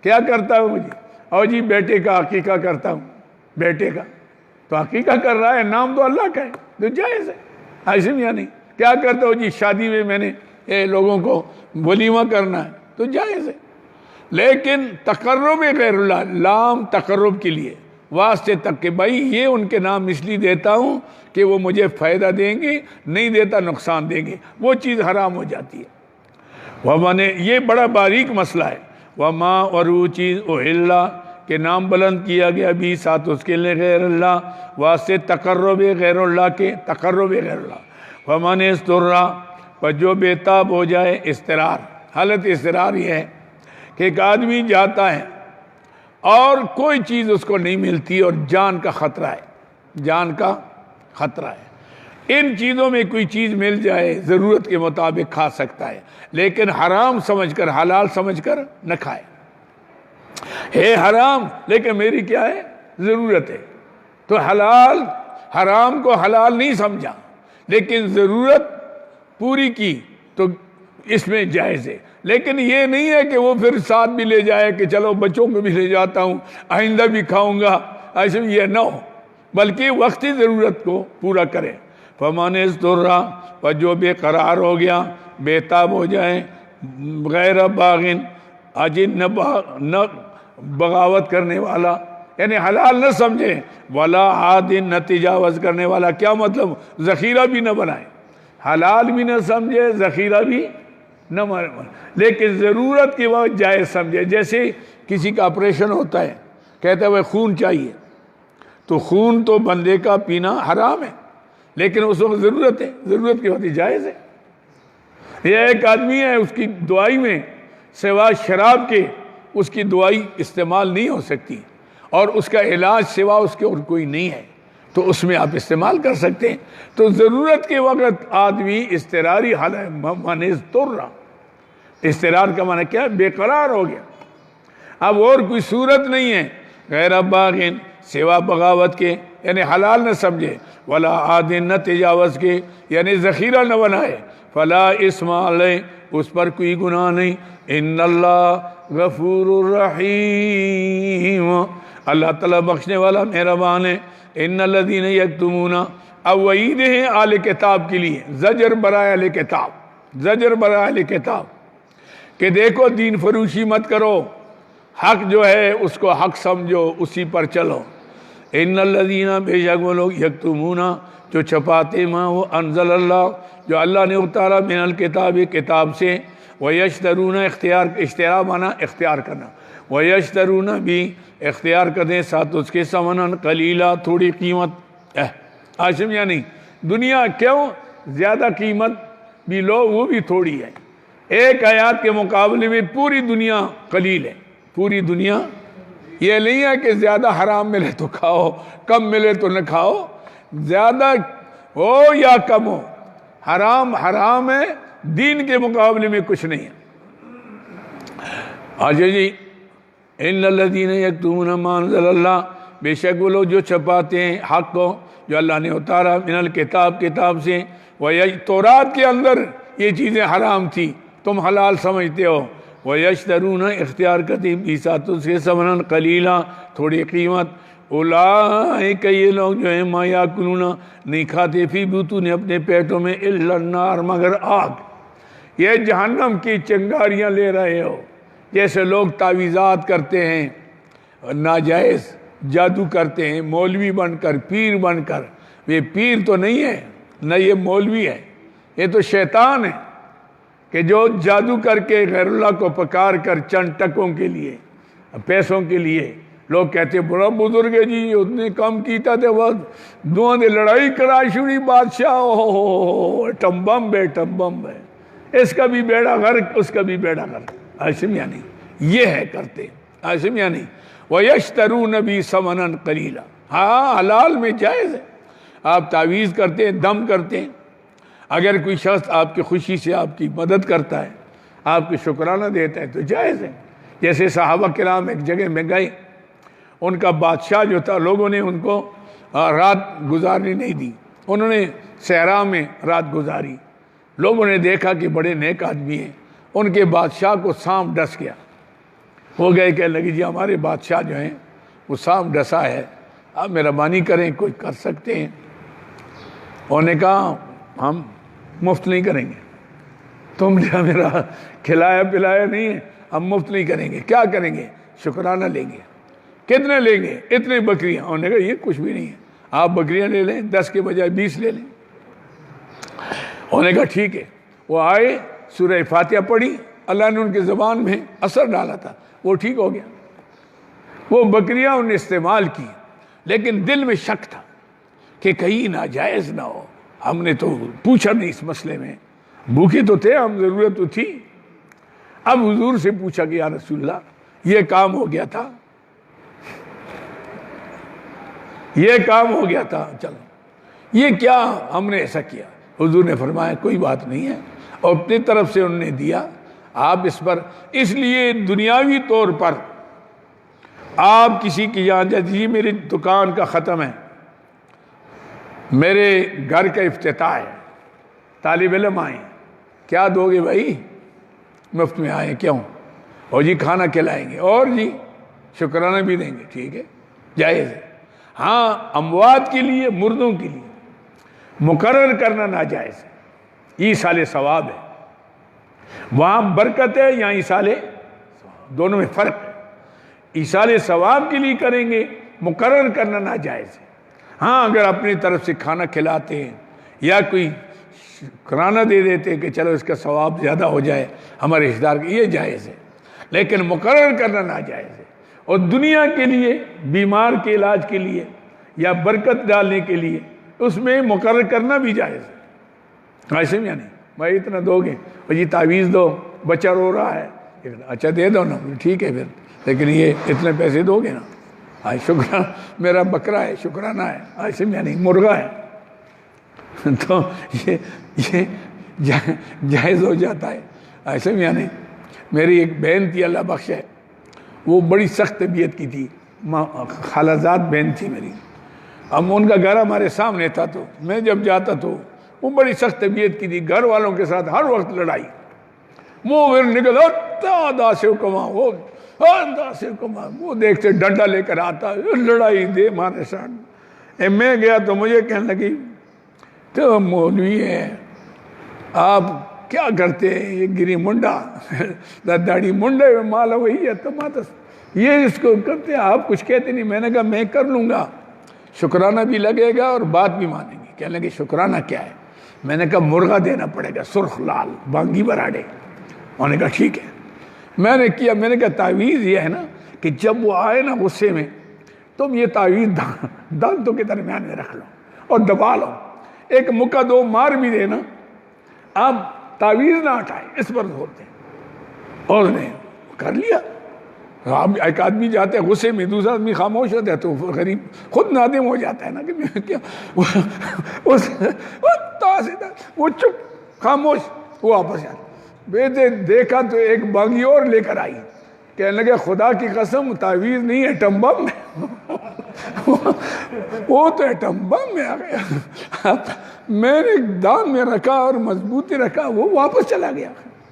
کیا کرتا ہوں جی؟ اور جی بیٹے کا عقیقہ کرتا ہوں، بیٹے کا تو عقیقہ کر رہا ہے، نام تو اللہ کا ہے، تو جائز ہے، ایسے یا نہیں؟ کیا کرتا ہو جی؟ شادی میں میں نے لوگوں کو ولیمہ کرنا ہے، تو جائز ہے، لیکن تقرب غیر اللہ، لام تقرب کے لیے، واسطے تک کہ بھائی یہ ان کے نام اس لیے دیتا ہوں کہ وہ مجھے فائدہ دیں گے، نہیں دیتا نقصان دیں گے، وہ چیز حرام ہو جاتی ہے۔ وما نے، یہ بڑا باریک مسئلہ ہے، وما، اور وہ چیز احلّہ کہ نام بلند کیا گیا بھی ساتھ اس کے لیے غیر اللہ، واسطے تقرب غیر اللہ کے، تقرب غیر اللہ۔ وما نے استرا، پر جو بے تاب ہو جائے، استرار، حالت استرار یہ ہے کہ ایک آدمی جاتا ہے اور کوئی چیز اس کو نہیں ملتی اور جان کا خطرہ ہے، جان کا خطرہ ہے۔ ان چیزوں میں کوئی چیز مل جائے ضرورت کے مطابق کھا سکتا ہے، لیکن حرام سمجھ کر حلال سمجھ کر نہ کھائے۔ ہے حرام لیکن میری کیا ہے؟ ضرورت ہے، تو حرام کو حلال نہیں سمجھا، لیکن ضرورت پوری کی تو اس میں جائز ہے۔ لیکن یہ نہیں ہے کہ وہ پھر ساتھ بھی لے جائے کہ چلو بچوں کو بھی لے جاتا ہوں، آئندہ بھی کھاؤں گا، ایسے یہ نہ ہو، بلکہ وقتی ضرورت کو پورا کرے۔ فَمَنِ اضْطُرَّ، اور جو بے قرار ہو گیا، بے تاب ہو جائے، غیر باغن، اجن نہ بغاوت کرنے والا، یعنی حلال نہ سمجھے، ولا عادن، نہ تجاوز کرنے والا۔ کیا مطلب؟ ذخیرہ بھی نہ بنائے، حلال بھی نہ سمجھے، ذخیرہ بھی نہ بنائے، لیکن ضرورت کی وقت جائز سمجھے۔ جیسے کسی کا آپریشن ہوتا ہے، کہتا ہے وہ خون چاہیے، تو خون تو بندے کا پینا حرام ہے، لیکن اس وقت ضرورت ہے، ضرورت کی وقت جائز ہے۔ یہ ایک آدمی ہے، اس کی دوائی میں سوائے شراب کے اس کی دوائی استعمال نہیں ہو سکتی، اور اس کا علاج سوا اس کے اور کوئی نہیں ہے، تو اس میں آپ استعمال کر سکتے ہیں۔ تو ضرورت کے وقت آدمی اضطراری حالت من اضطر، اضطرار کا معنی کیا ہے؟ بے قرار ہو گیا، اب اور کوئی صورت نہیں ہے، غیر باغن، سوا بغاوت کے، یعنی حلال نہ سمجھے، ولا عادن، نہ تجاوز کے، یعنی ذخیرہ نہ بنائے، فلا اسم علیہ، اس پر کوئی گناہ نہیں، ان اللہ غفور الرحیم، اللہ تعالیٰ بخشنے والا مہربان ہے۔ ان الذین یکتمون، اب وعید ہے اہل کتاب کے لیے، زجر برائے اہل کتاب، زجر برائے اہل کتاب کہ دیکھو دین فروشی مت کرو، حق جو ہے اس کو حق سمجھو، اسی پر چلو۔ ان الذین، بے شک وہ لوگ، یکتمون، جو چھپاتے ما وہ انزل اللہ، جو اللہ نے اتارا، من الکتاب، کتاب سے، ویشترون، اشترا مانا اختیار کرنا، ویشترون بھی اختیار کرتے ساتھ اس کے ثمناً قلیلا، تھوڑی قیمت۔ عاشم یعنی دنیا کیوں زیادہ قیمت بھی لو، وہ بھی تھوڑی ہے، ایک آیات کے مقابلے میں پوری دنیا قلیل ہے، پوری دنیا۔ یہ نہیں ہے کہ زیادہ حرام ملے تو کھاؤ، کم ملے تو نہ کھاؤ، زیادہ ہو یا کم ہو، حرام حرام ہے، دین کے مقابلے میں کچھ نہیں ہے۔ آجا جی، ان الذین یکتمون ما انزل اللہ، بے شک وہ لوگ جو چھپاتے ہیں حق کو جو اللہ نے اتارا، من الکتاب، کتاب سے، تورات کے اندر یہ چیزیں حرام تھی، تم حلال سمجھتے ہو، ویشترون، اختیار کرتے بھی ساتھ اس کے ثمناً قلیلا، تھوڑی قیمت، اولئک، یہ لوگ جو ہیں، ما یاکلون، نہیں کھاتے، فی بطون، اپنے پیٹوں میں، الا النار، مگر آگ۔ یہ جہنم کی چنگاریاں لے رہے ہو، جیسے لوگ تعویذات کرتے ہیں، ناجائز جادو کرتے ہیں، مولوی بن کر، پیر بن کر۔ یہ پیر تو نہیں ہے، نہ یہ مولوی ہے، یہ تو شیطان ہے کہ جو جادو کر کے غیر اللہ کو پکار کر چند ٹکوں کے لیے، پیسوں کے لیے، لوگ کہتے بڑا بزرگ ہے جی، اس نے کام کیتا تھے، وہ دونوں نے لڑائی کرا چھوڑی، بادشاہ ٹمبم بے ٹمبم ہے، اس کا بھی بیڑا غرق، اس کا بھی بیڑا غرق۔ عاشم یعنی یہ ہے کرتے، عاشم یعنی وَيَشْتَرُونَ بِهِ ثَمَنًا قَلِيلًا۔ ہاں حلال میں جائز ہے، آپ تعویذ کرتے ہیں، دم کرتے ہیں، اگر کوئی شخص آپ کی خوشی سے آپ کی مدد کرتا ہے، آپ کی شکرانہ دیتا ہے تو جائز ہے۔ جیسے صحابہ کرام ایک جگہ میں گئے، ان کا بادشاہ جو تھا، لوگوں نے ان کو رات گزارنے نہیں دی، انہوں نے صحرا میں رات گزاری، لوگوں نے دیکھا کہ بڑے نیک آدمی ہیں، ان کے بادشاہ کو سانپ ڈس گیا، وہ گئے کہنے لگے جی ہمارے بادشاہ جو ہیں وہ سانپ ڈسا ہے، آپ مہربانی کریں، کوئی کر سکتے ہیں؟ انہوں نے کہا ہم مفت نہیں کریں گے، تم نے میرا کھلایا پلایا نہیں ہے، ہم مفت نہیں کریں گے۔ کیا کریں گے؟ شکرانہ لیں گے۔ کتنے لیں گے؟ اتنے بکریاں۔ انہوں نے کہا یہ کچھ بھی نہیں ہے، آپ بکریاں لے لیں، 10 کے بجائے 20 لے لیں۔ انہوں نے کہا ٹھیک ہے۔ وہ آئے، سورہ فاتحہ پڑھی، اللہ نے ان کی زبان میں اثر ڈالا تھا، وہ ٹھیک ہو گیا۔ وہ بکریاں انہوں نے استعمال کی، لیکن دل میں شک تھا کہ کہیں ناجائز نہ ہو، ہم نے تو پوچھا نہیں اس مسئلے میں، بھوکے تو تھے ہم، ضرورت تو تھی۔ اب حضور سے پوچھا کہ یا رسول اللہ یہ کام ہو گیا تھا، یہ کام ہو گیا تھا، چلو یہ کیا ہم نے ایسا کیا؟ حضور نے فرمایا کوئی بات نہیں ہے، اور اپنی طرف سے انہوں نے دیا، آپ اس پر، اس لیے دنیاوی طور پر آپ کسی کی جان جی میری دکان کا ختم ہے، میرے گھر کا افتتاح ہے، طالب علم آئے، کیا دو گے بھائی؟ مفت میں آئے کیوں؟ اور جی کھانا کھلائیں گے، اور جی شکرانہ بھی دیں گے، ٹھیک ہے جائز ہے۔ ہاں اموات کے لیے، مردوں کے لیے مقرر کرنا ناجائز ہے، ایصال ثواب ہے، وہاں برکت ہے، یہاں ایصال، دونوں میں فرق ہے۔ ایصال ثواب کے لیے کریں گے، مقرر کرنا ناجائز ہے۔ ہاں اگر اپنی طرف سے کھانا کھلاتے ہیں یا کوئی شکرانہ دے دیتے ہیں کہ چلو اس کا ثواب زیادہ ہو جائے ہمارے رشتہ دار، یہ جائز ہے، لیکن مقرر کرنا ناجائز ہے۔ اور دنیا کے لیے، بیمار کے علاج کے لیے یا برکت ڈالنے کے لیے اس میں مقرر کرنا بھی جائز ہے۔ ایسے میں نہیں بھائی اتنا دو گے، اور یہ تعویذ دو، بچہ رو رہا ہے، اچھا دے دو نا، ٹھیک ہے پھر، لیکن یہ اتنے پیسے دو گے نا، شکرانہ میرا بکرا ہے، شکرانہ ہے، ایسے میں نہیں مرغا ہے، تو یہ جائز ہو جاتا ہے۔ ایسے میں نہیں، میری ایک بہن تھی اللہ بخش ہے، وہ بڑی سخت طبیعت کی تھی، خالہ زاد بہن تھی میری، اب ان کا گھر ہمارے سامنے تھا، تو میں جب جاتا تو وہ بڑی سخت طبیعت کی تھی، گھر والوں کے ساتھ ہر وقت لڑائی، وہ پھر نکل آتا سے حکمہ، وہ دیکھتے ڈنڈا لے کر آتا، لڑائی دے مارے ساتھ۔ میں گیا تو مجھے کہنے لگی تو مولوی ہے آپ کیا کرتے ہیں، یہ گری منڈا داڑھی منڈے میں مالا وہی ہے، تو یہ اس کو کرتے ہیں، آپ کچھ کہتے نہیں۔ میں نے کہا میں کر لوں گا، شکرانہ بھی لگے گا اور بات بھی مانیں گے۔ کہنے لگے شکرانہ کیا ہے؟ میں نے کہا مرغا دینا پڑے گا، سرخ لال بانگی براڑے۔ انہوں نے کہا ٹھیک ہے۔ میں نے کیا، میں نے کہا تعویذ یہ ہے نا کہ جب وہ آئے نا غصے میں، تم یہ تعویذ دانتوں کے درمیان میں رکھ لو اور دبا لو، ایک مکہ دو مار بھی دینا، آپ تعویذ نہ ہٹائے، اس پر زور دیں۔ اور نے کر لیا۔ اب ایک آدمی جاتا ہے غصے میں، دوسرا آدمی خاموش ہوتا ہے، تو غریب خود نادم ہو جاتا ہے نا کہ کیا وہ چپ خاموش، وہ واپس جاتا۔ بیٹے دیکھا تو ایک بانگی اور لے کر آئی، کہنے لگے خدا کی قسم تعویذ نہیں ہے، ایٹم بم ہے۔ وہ تو ایٹم بم میں آ گیا۔ میں نے دام میں رکھا اور مضبوطی رکھا، وہ واپس چلا گیا۔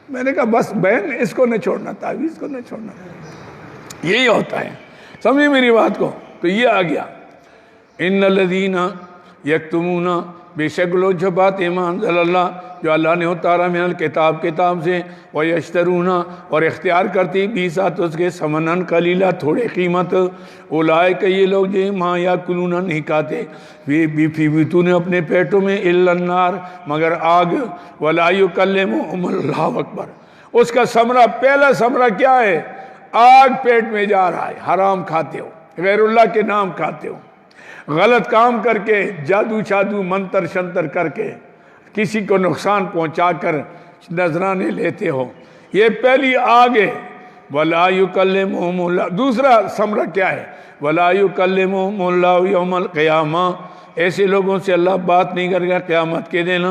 میں نے کہا بس بہن اس کو نہ چھوڑنا، تعویذ کو نہ چھوڑنا، یہی ہوتا ہے، سمجھے میری بات کو؟ تو یہ آ گیا ان الذین یکتمون، بے شک لوگ چھپاتے ما انزل اللہ، جو اللہ نے اتارا من الکتاب، کتاب سے، ویشترون، اور اختیار کرتی بھی ساتھ اس کے، ثمنن قلیلا، تھوڑے قیمت، اولئک یہ لوگ جو ما یاکلون نہیں کھاتے، فی بطون اپنے پیٹوں میں، الا النار مگر آگ، ولا یکلمہم اللہ اکبر۔ اس کا ثمرہ، پہلا ثمرہ کیا ہے؟ آگ پیٹ میں جا رہا ہے، حرام کھاتے ہو، غیر اللہ کے نام کھاتے ہو، غلط کام کر کے، جادو شادو منتر شنتر کر کے کسی کو نقصان پہنچا کر نذرانے لیتے ہو، یہ پہلی آگ ہے۔ وَلَا يُكَلِّمُهُمُ اللَّهُ، دوسرا ثمرہ کیا ہے؟ وَلَا يُكَلِّمُهُمُ اللَّهُ يَوْمَ الْقِيَامَةِ، ایسے لوگوں سے اللہ بات نہیں کرے گا قیامت کے دن۔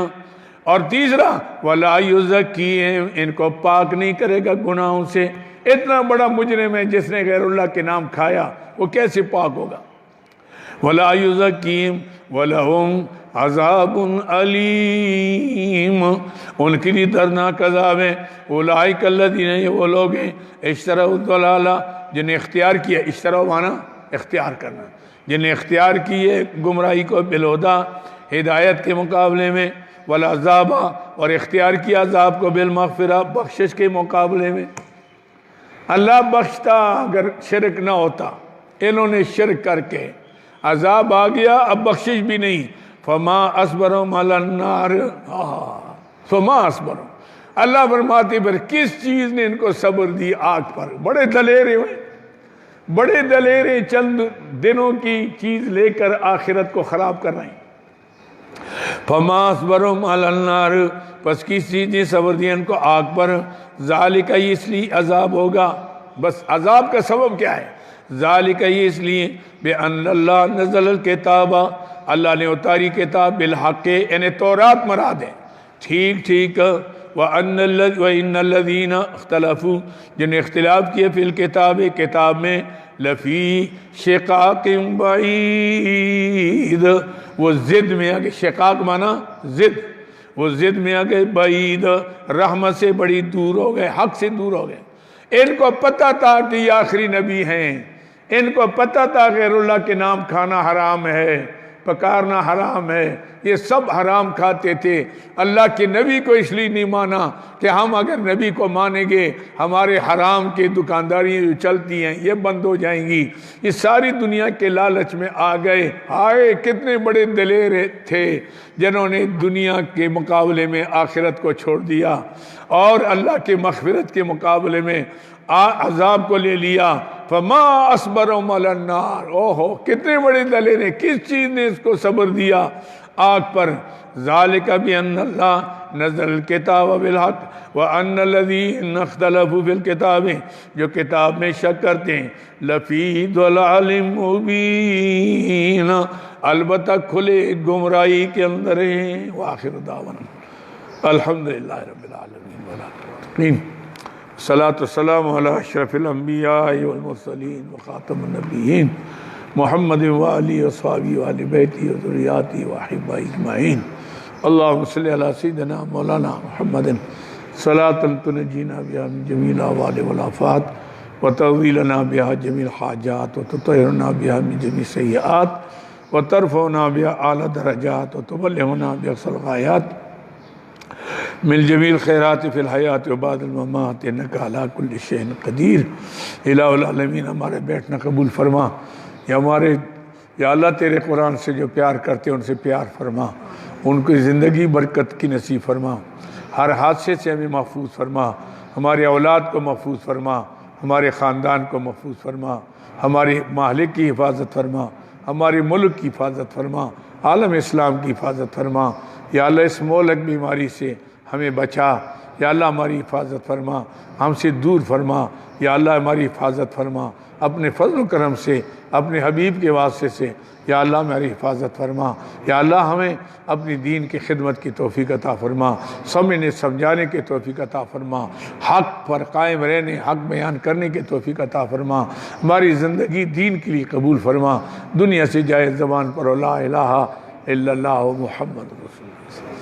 اور تیسرا وَلَا يُزَكِّيهِمْ، ان کو پاک نہیں کرے گا گناہوں سے۔ اتنا بڑا مجرم ہے جس نے غیر اللہ کے نام کھایا، وہ کیسے پاک ہوگا؟ وَلَا يُزَكِّيهِمْ وَلَهُمْ عذاب علیم، ان کے لیے دردناک عذاب ہے۔ اولئک الذین، یہ وہ لوگ ہیں، اشتروا الضلالہ، جنہیں اختیار کیا، اشتروا مانا اختیار کرنا، جنہیں اختیار کیے گمراہی کو بالہدیٰ، ہدایت کے مقابلے میں، والعذاب، اور اختیار کیا عذاب کو بالمغفرہ، بخشش کے مقابلے میں۔ اللہ بخشتا اگر شرک نہ ہوتا، انہوں نے شرک کر کے عذاب آ گیا، اب بخشش بھی نہیں۔ فما اصبرهم علی النار، فما اصبرهم، اللہ فرماتے پھر کس چیز نے ان کو صبر دی آگ پر؟ بڑے دلیرے ہوئے، بڑے دلیرے، چند دنوں کی چیز لے کر آخرت کو خراب کر رہے ہیں۔ فما اصبرهم علی النار، پس کس چیز نے صبر دیا ان کو آگ پر؟ ذالک، اس لیے عذاب ہوگا، بس عذاب کا سبب کیا ہے؟ ذالک یہ اس لیے بِأَنَّ اللَّهَ نَزَّلَ الْكِتَابَ اللہ نے اتاری کتاب بالحق یعنی تورات مراد ہے ٹھیک وَإِنَّ الَّذِينَ اخْتَلَفُوا جن نے اختلاف کیے فی الکتاب کتاب میں لفی شقاق بعید وہ زد میں آگے شقاق مانا زد وہ زد میں آگے بعید رحمت سے بڑی دور ہو گئے حق سے دور ہو گئے ان کو پتہ تھا کہ یہ آخری نبی ہیں ان کو پتہ تھا غیر اللہ کے نام کھانا حرام ہے پکارنا حرام ہے یہ سب حرام کھاتے تھے اللہ کے نبی کو اس لیے نہیں مانا کہ ہم اگر نبی کو مانیں گے ہمارے حرام کی دکانداریاں جو چلتی ہیں یہ بند ہو جائیں گی یہ ساری دنیا کے لالچ میں آ گئے آئے کتنے بڑے دلیر تھے جنہوں نے دنیا کے مقابلے میں آخرت کو چھوڑ دیا اور اللہ کے مغفرت کے مقابلے میں عذاب کو لے لیا فما اصبرهم علی النار اوہو کتنے بڑے دلیر ہیں کس چیز نے اس کو صبر دیا آگ پر ذالک بان اللہ نزل الکتاب بالحق وان الذین اختلفوا فی الکتاب جو کتاب میں شک کرتے ہیں لفی ضلال مبین البتہ کھلے گمراہی کے اندر ہیں وآخر دعوانا الحمدللہ رب العالمین والعالمین صلاۃ والسلام علی اشرف الانبیاء والمرسلین وخاتم النبیین محمد وآلہ وصحبہ وآل بیتہ وذریاتہ وأحبائہ اجمعین اللہم صلی علی سیدنا مولانا محمد صلاۃ تنجینا بہا من جمیع الاحوال والآفات وتقضی لنا بہا جمیع الحاجات وتطہرنا بہا من جمیع السیئات وترفعنا بہا اعلی درجات وتبلغنا بأقصى الغایات من جمیع الخیرات فی الحیات و بعد الممات انک علی کل شیء قدیر الہ العالمین ہمارے بیٹھنا قبول فرما یا اللہ تیرے قرآن سے جو پیار کرتے ہیں ان سے پیار فرما ان کی زندگی برکت کی نصیب فرما ہر حادثے سے ہمیں محفوظ فرما ہمارے اولاد کو محفوظ فرما ہمارے خاندان کو محفوظ فرما ہمارے مہلک کی حفاظت فرما ہمارے ملک کی حفاظت فرما عالم اسلام کی حفاظت فرما یا اللہ اس مہلک بیماری سے ہمیں بچا یا اللہ ہماری حفاظت فرما ہم سے دور فرما یا اللہ ہماری حفاظت فرما اپنے فضل و کرم سے اپنے حبیب کے واسطے سے یا اللہ ہماری حفاظت فرما یا اللہ ہمیں اپنی دین کی خدمت کی توفیق عطا فرما سمجھنے سمجھانے کی توفیق عطا فرما حق پر قائم رہنے حق بیان کرنے کی توفیق عطا فرما ہماری زندگی دین کے لیے قبول فرما دنیا سے جائے زبان پر لا الہ الا اللہ محمد رسول اللہ